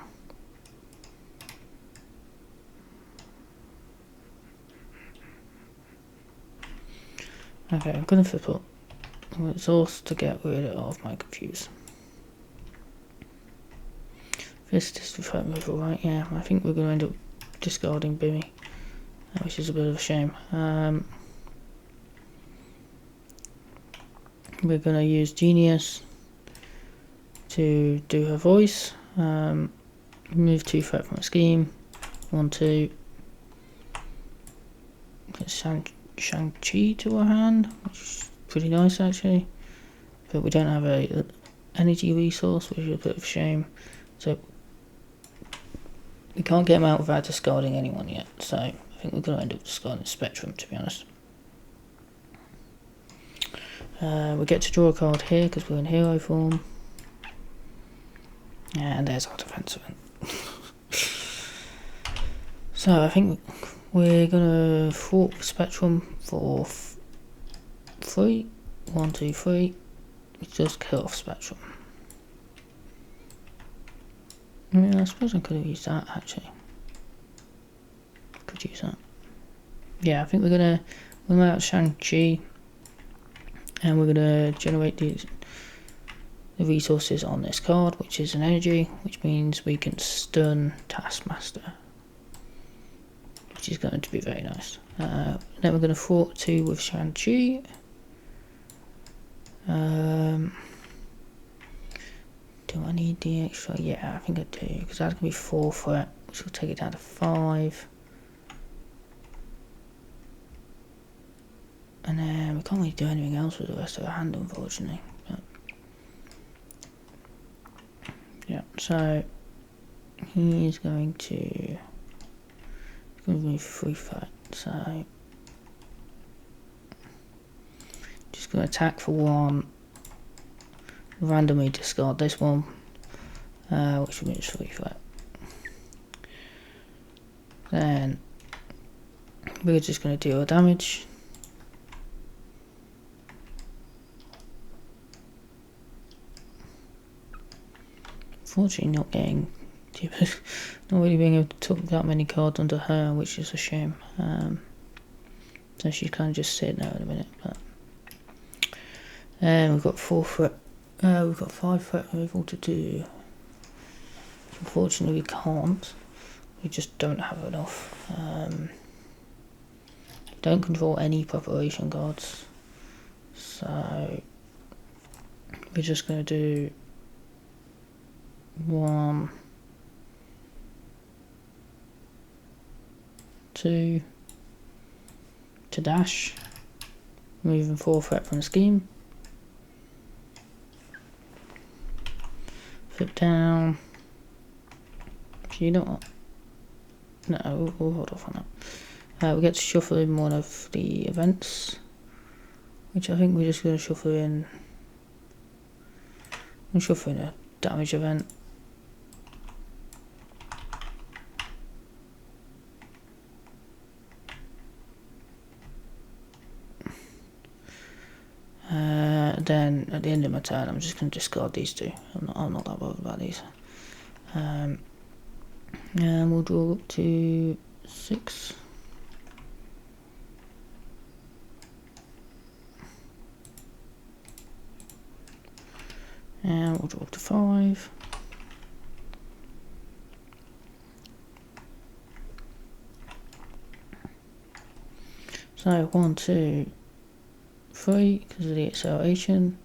Okay, I'm going to flip up Exhaust to get rid of my confuse. Fist is the threat removal, right? Yeah, I think we're going to end up discarding Bimmy, which is a bit of a shame. We're going to use Genius to do her voice. Remove 2 threat from a scheme. 1, 2. Get Shang-Chi to our hand, which is pretty nice actually. But we don't have a energy resource, which is a bit of a shame. So we can't get him out without discarding anyone yet. So I think we're going to end up discarding Spectrum, to be honest. We get to draw a card here because we're in hero form. And there's our defense event. So I think we're going to thwart Spectrum for 3. 1, 2, 3. Just kill off Spectrum. Yeah, I suppose I could have used that actually. Could use that. Yeah, I think we're going to win out Shang-Chi. And we're going to generate the resources on this card, which is an energy, which means we can stun Taskmaster, which is going to be very nice. Then we're going to thwart 2 with Shang-Chi. Do I need need the extra? Yeah, I think I do, because that's going to be 4 threat, which will take it down to 5. And then we can't really do anything else with the rest of the hand, unfortunately. But yeah, so he's going to move 3 threat, so just going to attack for 1, randomly discard this one, which means 3 threat. Then we're just going to deal damage. Unfortunately not really being able to took that many cards under her, which is a shame. So she's kind of just sitting there in a minute. But we've got 4 threat. We've got 5 threat removal to do. Unfortunately, we can't. We just don't have enough. Don't control any preparation cards, so we're just going to do 1, 2 to dash, removing 4 threat from the scheme. Flip down. So you know what? No, we'll hold off on that. We get to shuffle in one of the events, which I think we're just going to shuffle in. We'll shuffle in a damage event. Then at the end of my turn, I'm just going to discard these 2. I'm not that bothered about these. And we'll draw up to 6. And we'll draw up to 5. So 1, 2, 3 because of the acceleration,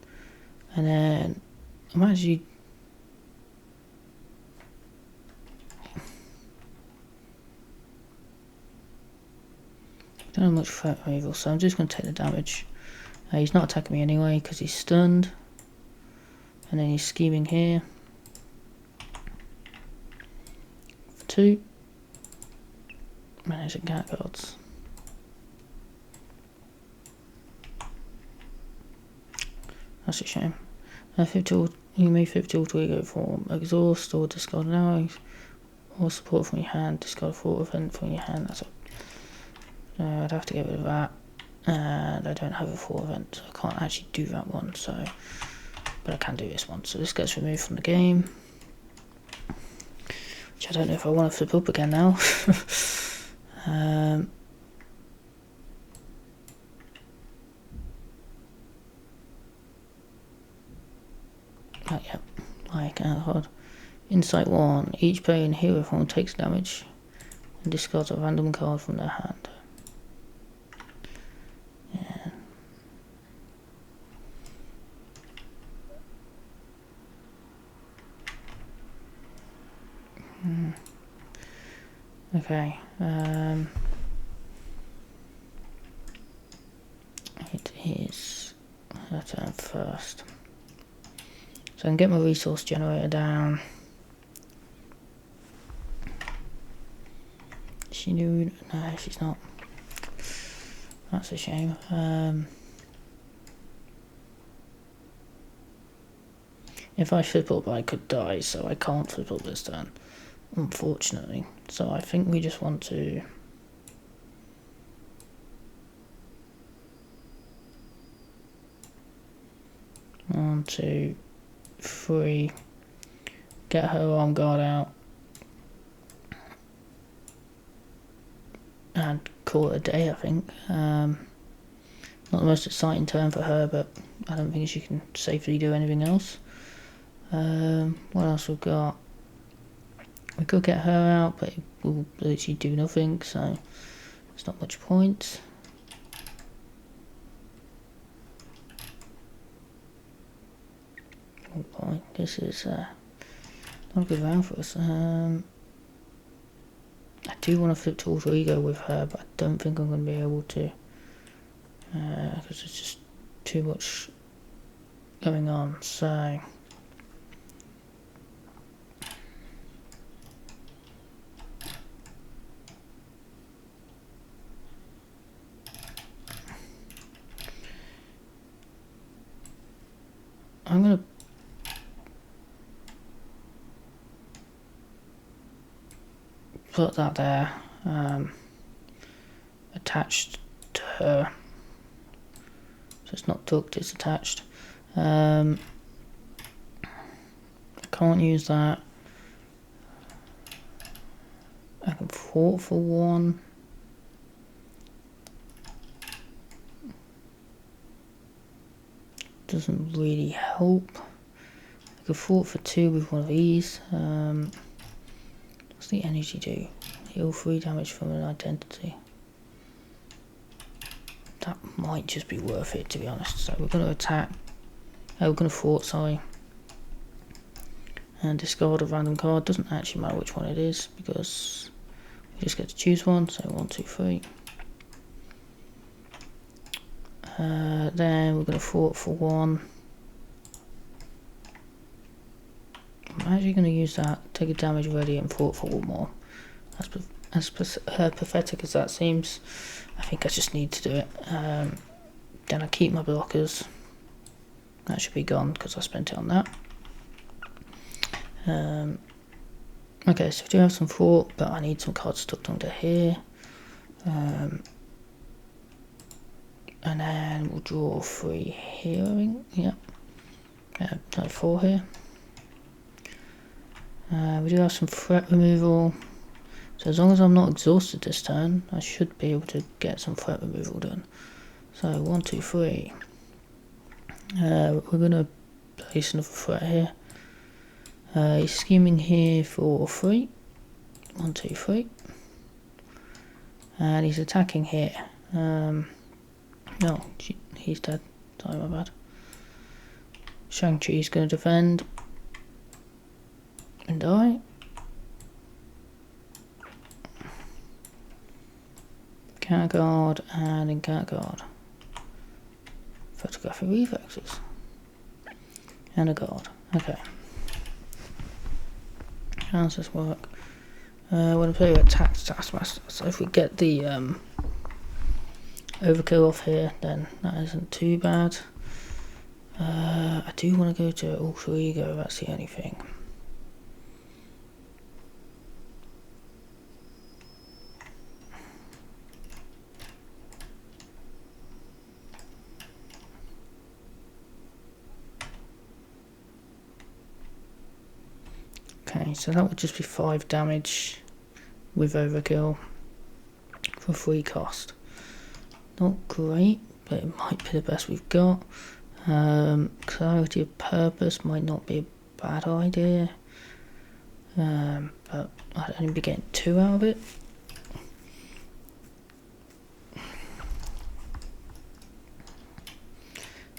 and then I'm actually don't have much threat removal, so I'm just going to take the damage. He's not attacking me anyway because he's stunned, and then he's scheming here for 2. Managing cat cards. That's a shame. You may flip tool to ego form, exhaust or discard an arrow, or support from your hand, discard a thought event from your hand. That's I'd have to get rid of that, and I don't have a thought event, so I can't actually do that one. So, but I can do this one. So this gets removed from the game, which I don't know if I want to flip up again now. Oh yeah, I can't hold. Insight 1. Each player in hero form takes damage and discards a random card from their hand. Yeah. Okay. It is her turn first. So I can get my resource generator down. She knew, no, she's not. That's a shame. If I flip up, I could die, so I can't flip up this turn, unfortunately. So I think we just want to one, 2, 3, get her arm guard out, and call it a day, I think. Not the most exciting turn for her, but I don't think she can safely do anything else. What else we've got? We could get her out, but it will literally do nothing, so it's not much point. Oh boy, this is Not a good round for us. I do want to flip to alter ego with her, but I don't think I'm going to be able to. Because it's just too much going on, so... I'm going to put that there, attached to her, so it's not tucked, it's attached. I can't use that. I can fort for one. Doesn't really help. I could fort for 2 with one of these. What's the energy do? Heal 3 damage from an identity. That might just be worth it, to be honest. So we're going to attack. We're going to fort, sorry. And discard a random card. Doesn't actually matter which one it is, because we just get to choose one. So 1, 2, 3. Then we're going to fort for 1. I'm actually going to use that, take a damage ready and fort for 1 more. As pathetic as that seems, I think I just need to do it. Then I keep my blockers. That should be gone because I spent it on that. Okay, so we do have some fort, but I need some cards stuck under here. And then we'll draw 3 here, I think. Yep. No, 4 here. We do have some threat removal. So as long as I'm not exhausted this turn, I should be able to get some threat removal done. So 1, 2, 3. We're going to place another threat here. He's scheming here for 3. 1, 2, 3. And he's attacking here. No, he's dead. Sorry, my bad. Shang-Chi's going to defend. And die. Counter guard and encounter guard. Photographic reflexes. And a guard. Okay. How does this work? We're going to play with attack taskmaster. So if we get the overkill off here, then that isn't too bad. I do want to go to alter ego, that's the only thing. Okay, so that would just be 5 damage with overkill for 3 cost. Not great, but it might be the best we've got. Clarity of purpose might not be a bad idea, but I'd only be getting 2 out of it.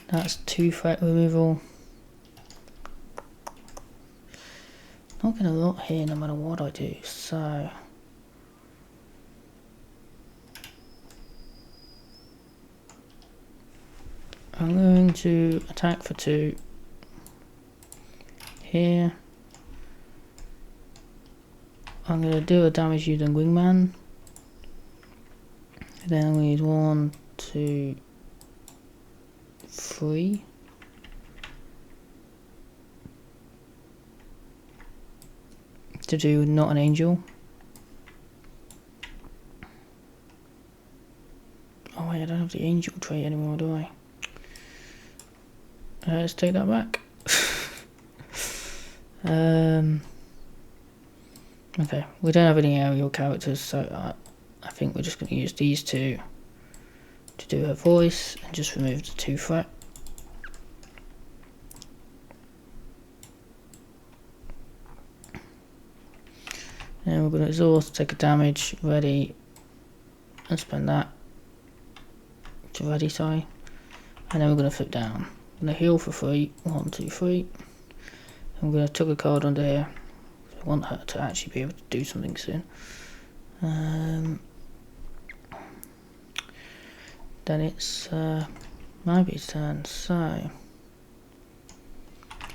That's 2 threat removal. Not getting a lot here no matter what I do, so... I'm going to attack for 2 here. I'm going to do a damage using wingman. Then we need 1, 2, 3. To do not an angel. Oh wait, I don't have the angel trait anymore, do I? Let's take that back. Okay, we don't have any aerial characters, so I think we're just going to use these 2 to do her voice and just remove the 2 threat. And we're going to exhaust, take a damage, ready, and spend that to ready, sorry. And then we're going to flip down. I'm going to heal for 3, 1, 2, 3. I'm going to tuck a card under here, want her to actually be able to do something soon. Then it's Miyabi's turn, so I'm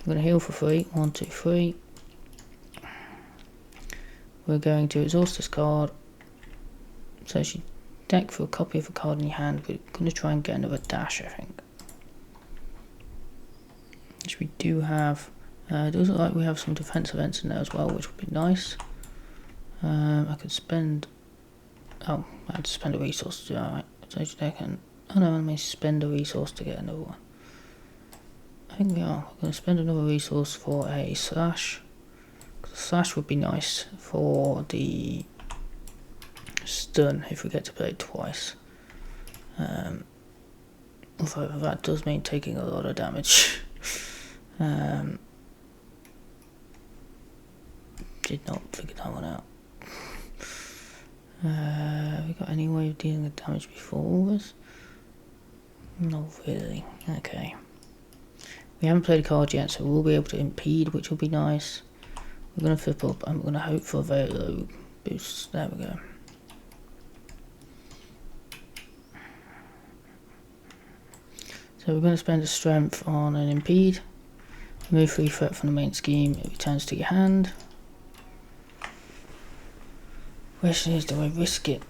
going to heal for 3, 1, 2, 3. We're going to exhaust this card, so she deck for a copy of a card in your hand. We're going to try and get another dash, I think. Which we do have. It does look like we have some defense events in there as well, which would be nice. I could spend. Oh, I had to spend a resource to do that, right? So I can. Oh no, I may spend a resource to get another one. I think we are. We're going to spend another resource for a slash. The slash would be nice for the stun if we get to play it twice. Although that does mean taking a lot of damage. Did not figure that one out. We got any way of dealing with damage before all this? Not really. Okay. We haven't played a card yet, so we'll be able to impede, which will be nice. We're going to flip up and we're going to hope for a very low boost. There we go. So we're going to spend a strength on an impede. Remove 3 threat from the main scheme. It returns to your hand. Question is, do I risk it?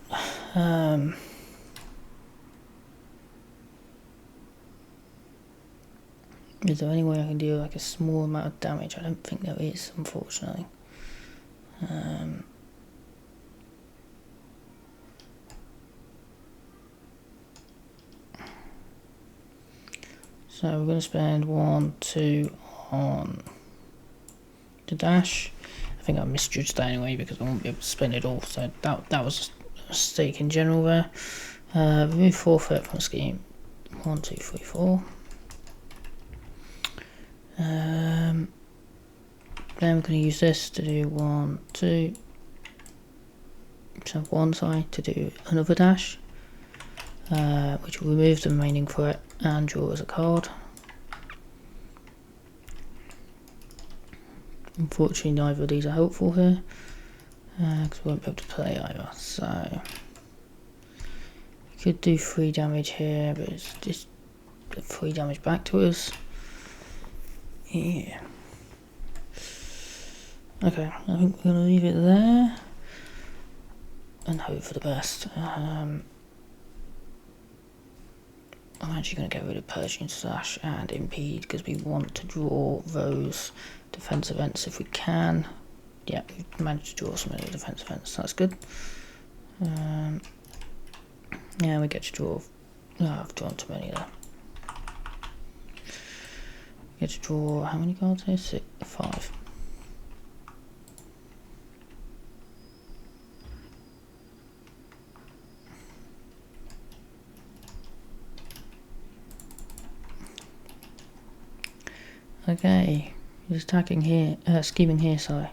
Is there any way I can do like a small amount of damage? I don't think there is, unfortunately. So we're going to spend 1, 2 on the dash. I think I misjudged that anyway because I won't be able to spend it all. So that was a mistake in general there. Remove 4 threat from the scheme. 1, 2, 3, 4. Then we're going to use this to do 1, 2. So one side to do another dash, which will remove the remaining threat and draw as a card. Unfortunately, neither of these are helpful here because we won't be able to play either. So we could do 3 damage here, but it's just 3 damage back to us. Yeah. Okay, I think we're going to leave it there and hope for the best. I'm actually going to get rid of Persian Slash and Impede because we want to draw those defense events if we can. Yeah, we've managed to draw some of the defense events, that's good. Yeah, we get to draw. Oh, I've drawn too many there. We get to draw how many cards here? 6, 5. Okay, he's attacking here, scheming here, sorry.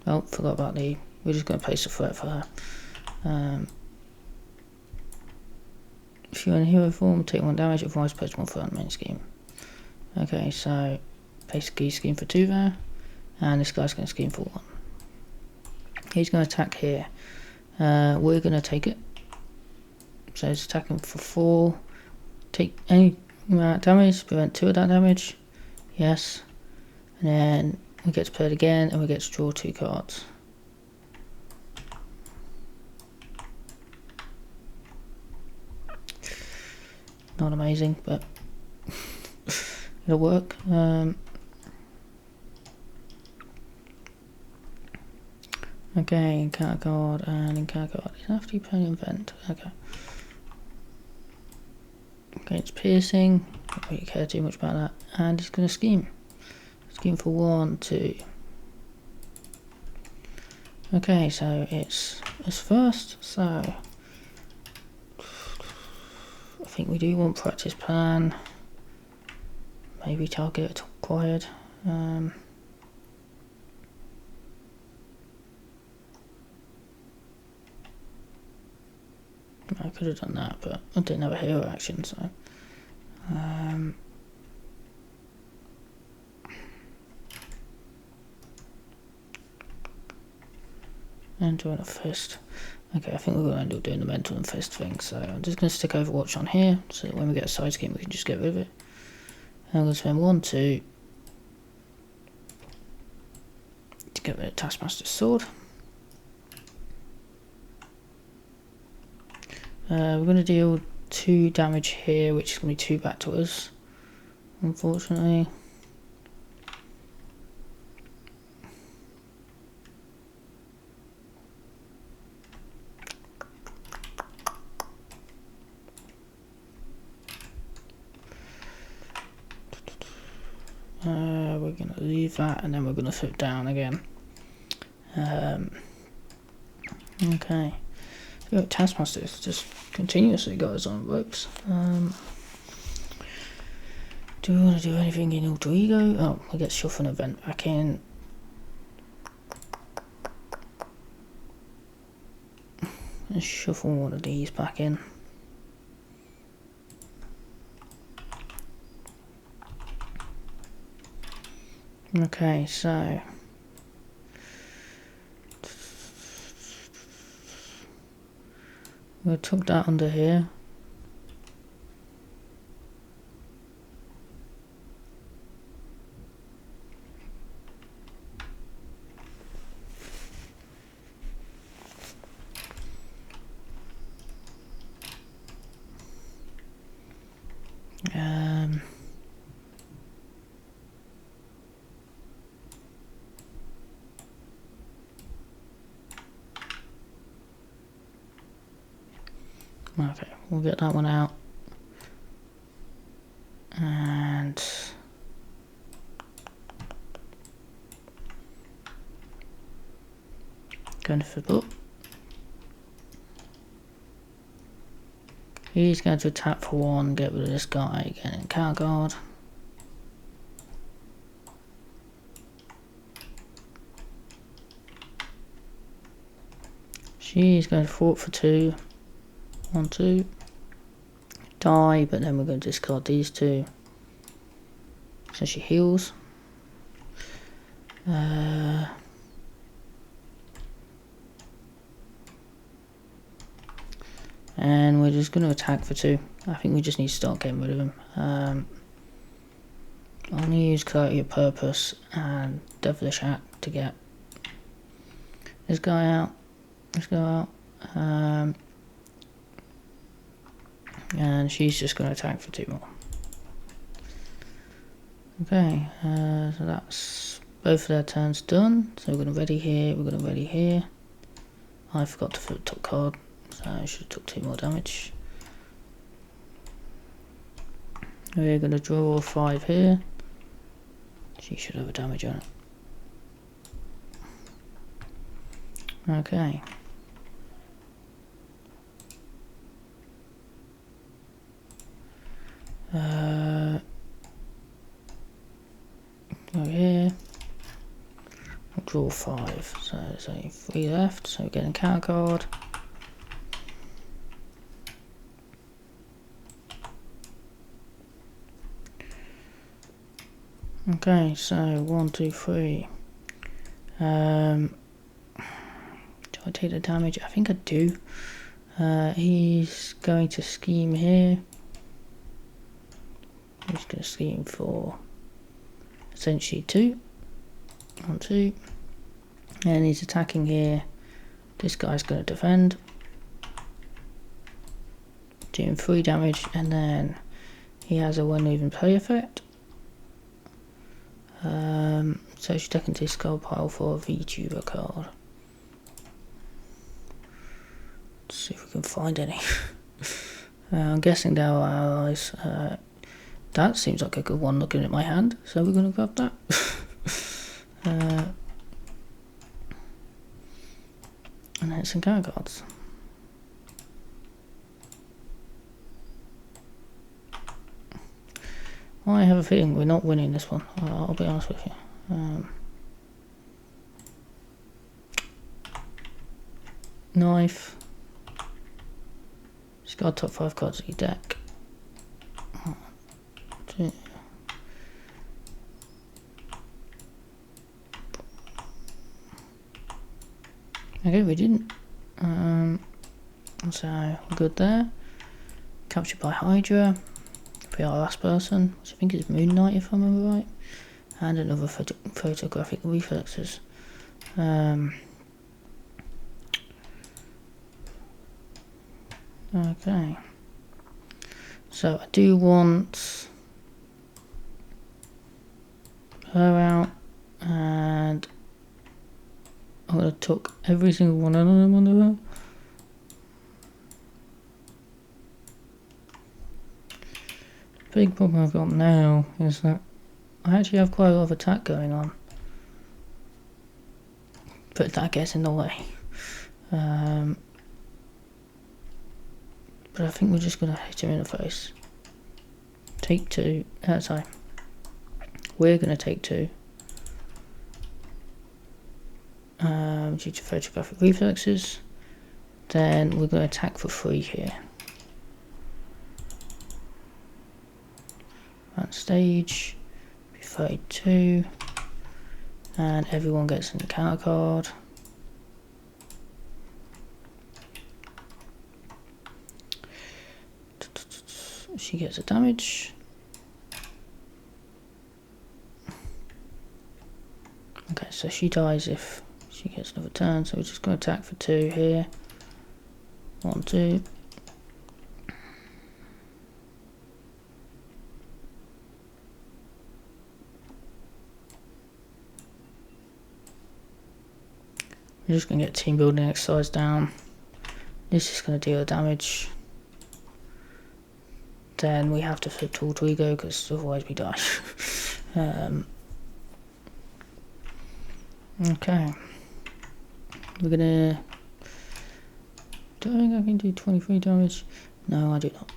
Oh, forgot about the, we're just going to place a threat for her. If you're in hero form, take 1 damage, otherwise place 1 threat on the main scheme. Okay, so basically scheme for 2 there, and this guy's going to scheme for 1. He's going to attack here. We're going to take it. So he's attacking for 4. Take any amount of damage, prevent 2 of that damage. Yes, and then we get to play it again and we get to draw 2 cards. Not amazing, but it'll work. Okay, encounter card and encounter card. It's after you play an event. Okay. Okay, it's piercing. Don't really care too much about that. And he's going to scheme. Scheme for 1, 2. Okay, so it's us first. So I think we do want practice plan. Maybe target acquired. I could have done that, but I didn't have a hero action, so. And doing a fist. Okay, I think we're going to end up doing the mental and fist thing, so I'm just going to stick Overwatch on here, so that when we get a side scheme we can just get rid of it. And I'm going to spend 1, 2 to get rid of Taskmaster's sword. We're going to deal 2 damage here, which is going to be 2 back to us, unfortunately. We're going to leave that, and then we're going to flip down again. Okay. So Taskmaster just continuously goes on ropes. Do we want to do anything in Alter Ego? Oh, we get Shuffle an event back in. Let's shuffle one of these back in. Okay, so we'll tuck that under here. Okay, we'll get that one out. And going to flip up. He's going to attack for 1, get rid of this guy, get in counter guard. She's going to fort for 2. 1, 2. Die, but then we're going to discard these 2. So she heals. And we're just going to attack for 2. I think we just need to start getting rid of him. I'm going to use Clarity of Purpose and Devilish Act to get this guy out. Let's go out. And she's just going to attack for 2 more. Okay, so that's both of their turns done. So we're going to ready here, we're going to ready here. I forgot to flip top card, so I should have took 2 more damage. We're going to draw 5 here. She should have a damage on it. Okay. Go here. We'll draw 5. So there's only 3 left. So we're getting counter card. Okay, so 1, 2, 3. Do I take the damage? I think I do. He's going to scheme here. He's going to scheme for essentially 2. 1, 2. And he's attacking here. This guy's going to defend. Doing 3 damage, and then he has a 1 even play effect. So she's taking this discard pile for a VTuber card. Let's see if we can find any. I'm guessing they are allies. That seems like a good one looking at my hand, so we're going to grab that. And then some card cards. I have a feeling we're not winning this one, I'll be honest with you. Knife. Just got top 5 cards of your deck. 1, 2. Okay, we didn't. So we're good there. Captured by Hydra. For our last person, which I think is Moon Knight if I remember right. And another photographic reflexes. Okay. So I do want her out, and I'm going to tuck every single one of them under her. The big problem I've got now is that I actually have quite a lot of attack going on, but that gets in the way. But I think we're just going to hit him in the face. Take two. Sorry. We're going to take two. Due to photographic reflexes. Then we're going to attack for 3 here. On stage. Be 32. And everyone gets an encounter card. She gets a damage. Okay, so she dies if she gets another turn, so we're just going to attack for 2 here. 1, 2. We're just going to get team building exercise down. This is going to deal damage. Then we have to flip to alter ego because otherwise we die. Okay. We're gonna. Do I think I can do 23 damage? No, I do not.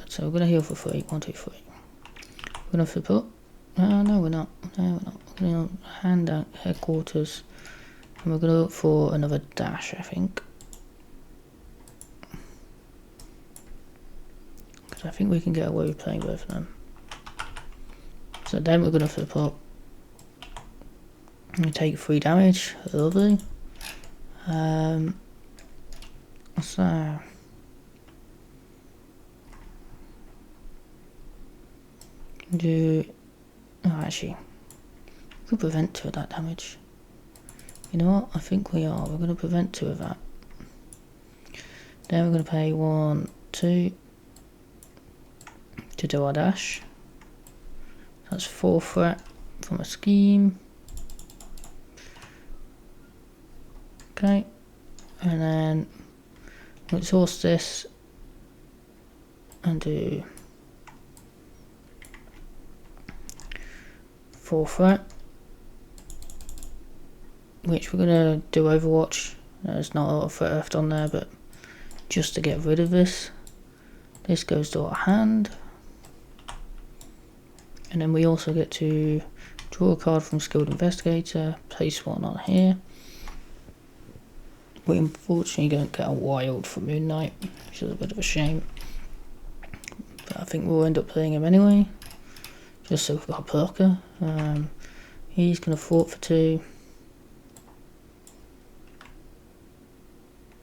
So we're gonna heal for 3. 1, 2, 3. We're gonna flip up. No, we're not. No, we're not. We're gonna hand out headquarters. And we're gonna look for another dash, I think. Because I think we can get away with playing both of them. So then we're gonna flip up. We take 3 damage. Lovely. So do actually we could prevent 2 of that damage. You know what? I think we are. We're gonna prevent 2 of that. Then we're gonna pay 1, 2 to do our dash. That's 4 threat from a scheme. Okay, and then we'll exhaust this and do 4 threat, which we're gonna do Overwatch. There's not a lot of threat left on there, but just to get rid of this goes to our hand, and then we also get to draw a card from Skilled Investigator, place 1 on here. We unfortunately don't get a wild for Moon Knight, which is a bit of a shame. But I think we'll end up playing him anyway, just so we've got a perker. He's going to fort for 2.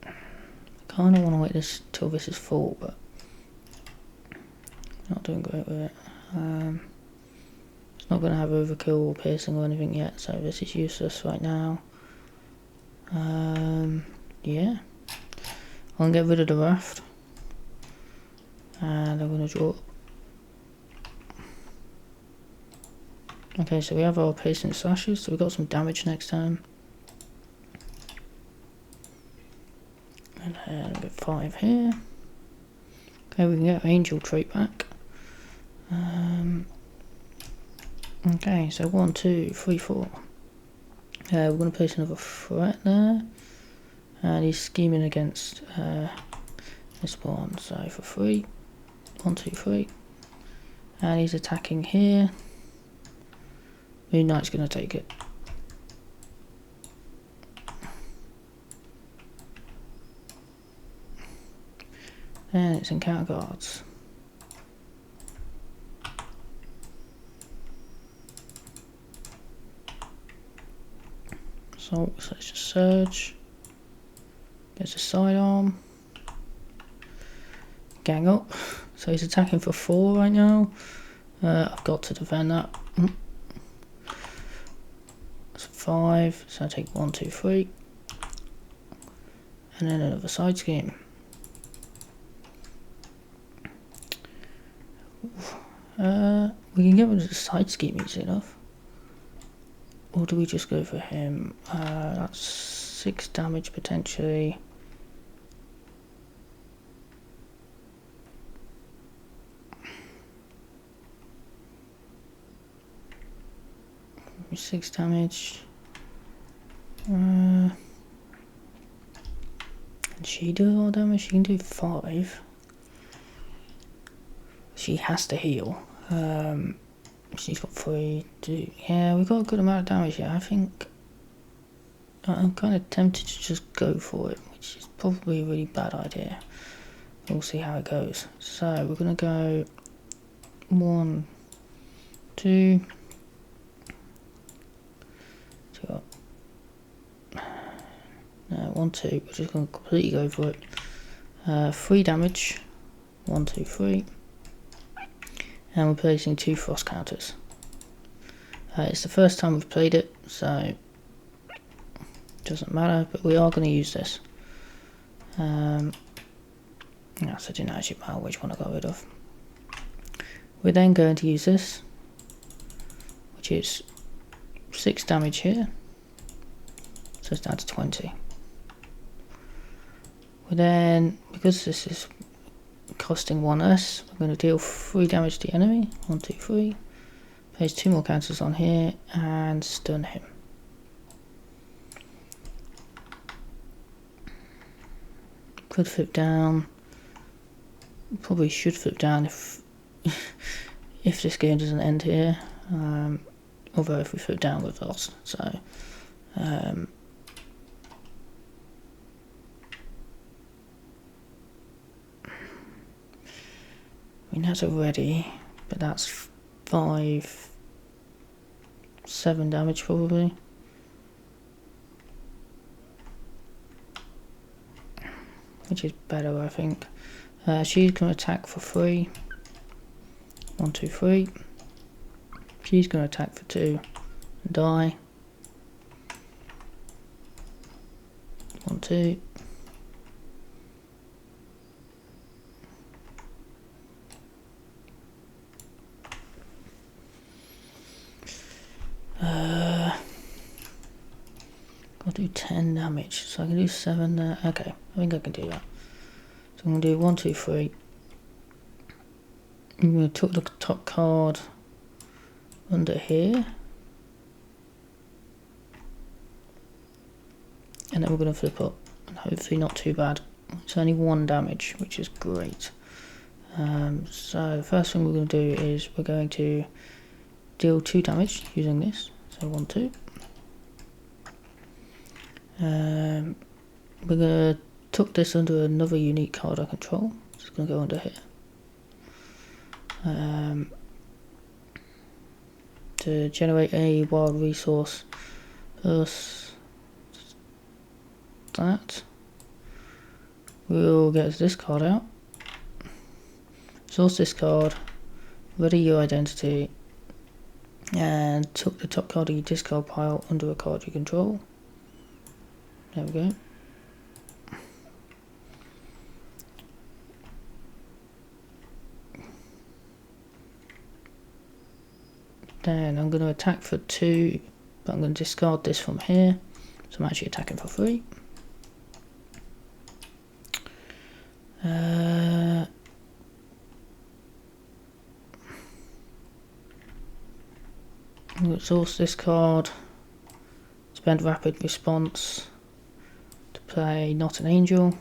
I kind of want to wait this till this is full, but not doing great with it. It's not going to have overkill or piercing or anything yet, so this is useless right now. Yeah, I'm gonna get rid of the raft, and I'm gonna draw. Okay, so we have our piercing slashes, so we've got some damage next time. And then we get 5 here. Okay, we can get Angel trait back. Okay, so 1, 2, 3, 4. We're going to place another threat there, and he's scheming against this one, so for 3, 1, 2, 3, and he's attacking here. Moon Knight's going to take it. And it's encounter cards. So let's just surge. There's a sidearm. Gang up. So he's attacking for 4 right now. I've got to defend that. That's 5. So I take 1, 2, 3. And then another side scheme. We can get rid of the side scheme easy enough. Or do we just go for him? That's 6 damage potentially. Six damage. Can she do all damage? She can do 5. She has to heal. She's got 3. Yeah, we've got a good amount of damage here. I think I'm kind of tempted to just go for it, which is probably a really bad idea. We'll see how it goes. So we're gonna go 1, 2. No, 1, 2. We're just gonna completely go for it. 3 damage. 1, 2, 3. And we're placing 2 frost counters. It's the first time we've played it, so it doesn't matter, but we are going to use this. So it didn't actually matter which one I got rid of. We're then going to use this, which is 6 damage here, so it's down to 20. We then, because this is costing 1 less, we're going to deal 3 damage to the enemy. 1, 2, 3. Place 2 more counters on here and stun him. Could flip down. Probably should flip down if if this game doesn't end here. Although if we flip down, we've lost. So I mean, that's already, but that's 5, 7 damage probably. Which is better, I think. She's going to attack for 3. 1, 2, 3. She's going to attack for 2 and die. 1, 2. I'll do 10 damage, so I can do 7 there. Okay, I think I can do that. So I'm going to do 1, 2, 3. I'm going to take the top card under here. And then we're going to flip up. And hopefully not too bad. It's only 1 damage, which is great. So the first thing we're going to do is we're going to deal 2 damage using this. So 1, 2. We're going to tuck this under another unique card I control. It's going to go under here. To generate a wild resource plus that, we'll get this card out. Source this card, ready your identity, and tuck the top card of your discard pile under a card you control. There we go. Then I'm going to attack for 2, but I'm going to discard this from here, so I'm actually attacking for 3. I'm going to source this card, spend rapid response to play Not an Angel.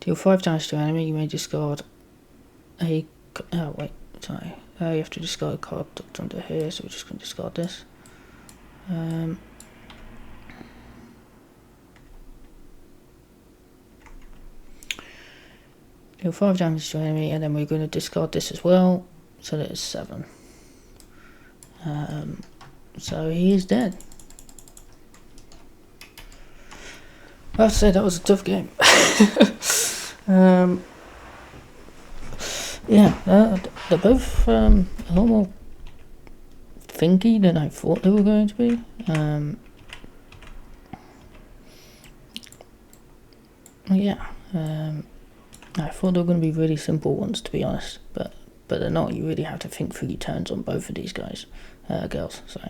Deal 5 damage to enemy, you may discard a... oh wait, sorry. You have to discard a card tucked under here, so we're just going to discard this. Deal 5 damage to enemy, and then we're going to discard this as well, so that it's 7. So he is dead. I have to say that was a tough game. Yeah, they're both a lot more thinky than I thought they were going to be. Yeah, I thought they were going to be really simple ones, to be honest, but they're not. You really have to think through your turns on both of these guys, girls. So,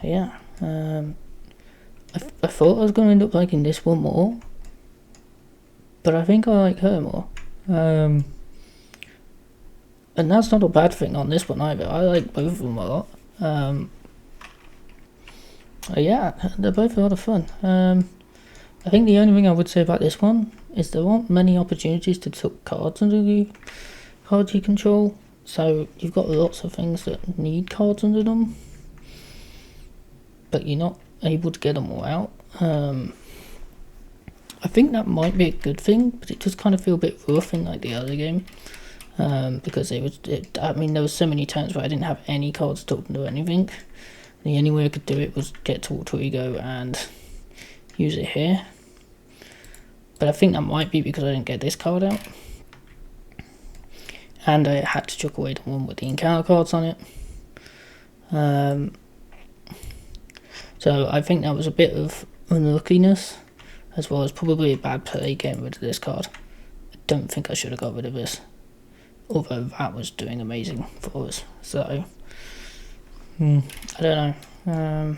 yeah, I thought I was going to end up liking this one more, but I think I like her more. And that's not a bad thing on this one either. I like both of them a lot. Yeah, they're both a lot of fun. I think the only thing I would say about this one is there aren't many opportunities to tuck cards under the cards you control. So you've got lots of things that need cards under them, but you're not able to get them all out. I think that might be a good thing, but it does kind of feel a bit rough in like the other game. Because there was so many times where I didn't have any cards to do anything. The only way I could do it was get to Alter Ego and use it here. But I think that might be because I didn't get this card out. And I had to chuck away the one with the encounter cards on it. So I think that was a bit of unluckiness, as well as probably a bad play getting rid of this card. I don't think I should have got rid of this, although that was doing amazing for us. So I don't know,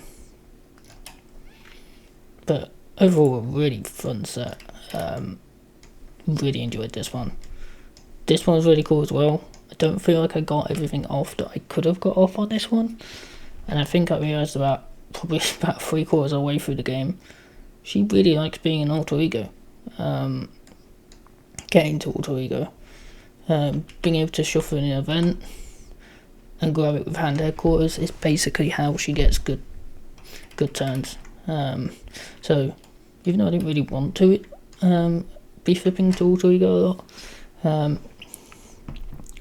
but overall a really fun set. Really enjoyed this one. This one was really cool as well. I don't feel like I got everything off that I could have got off on this one, and I think I realised probably about 3/4 of the way through the game, she really likes being an Alter Ego. Getting to Alter Ego, being able to shuffle in an event and grab it with hand headquarters is basically how she gets good turns. So even though I didn't really want to be flipping to Alter Ego a lot,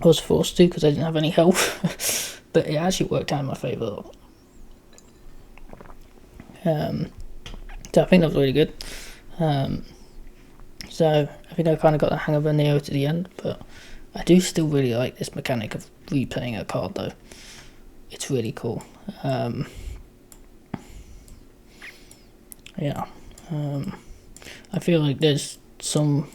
I was forced to because I didn't have any health. But it actually worked out in my favour a lot. So I think that was really good. So I think I kind of got the hang of her Neo to the end, but I do still really like this mechanic of replaying a card though. It's really cool. Yeah. I feel like there's some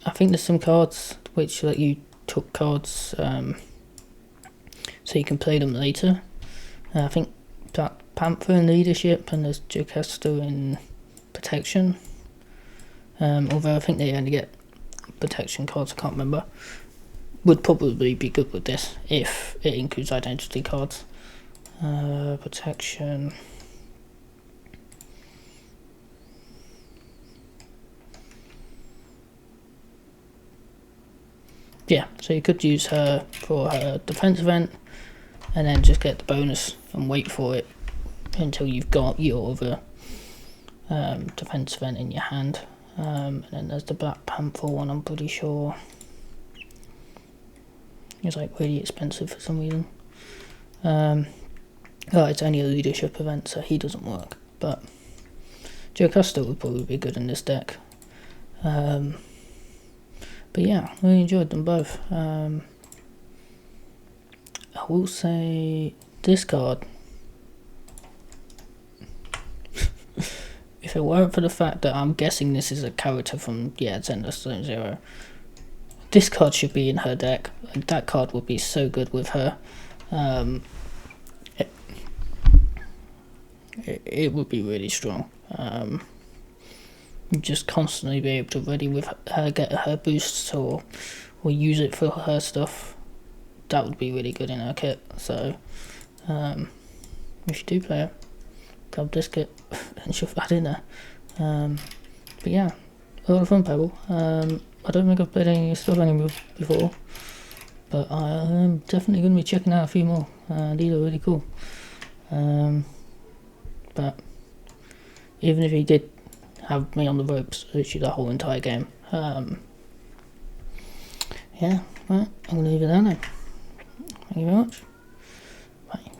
I think there's some cards which let you tuck cards so you can play them later. I think Black Panther in leadership and there's Jocasta in protection. Although I think they only get protection cards, I can't remember. Would probably be good with this if it includes identity cards. Protection. Yeah, so you could use her for her defense event and then just get the bonus and wait for it until you've got your other defense event in your hand. And then there's the Black Panther one, I'm pretty sure. It's like really expensive for some reason. It's only a leadership event, so he doesn't work. But Jocasta would probably be good in this deck. But yeah, really enjoyed them both. I will say this card, if it weren't for the fact that I'm guessing this is a character from Zelda Stone Zero, this card should be in her deck. That card would be so good with her. It would be really strong. Just constantly be able to ready with her, get her boosts or use it for her stuff. That would be really good in her kit. So if you do play it, grab this kit and shove that in there. But yeah, a lot of fun, Pebble. I don't think I've played any stuff anymore before, but I'm definitely going to be checking out a few more. These are really cool. But even if he did have me on the ropes literally the whole entire game, yeah, right, I'm going to leave it there now. Thank you very much.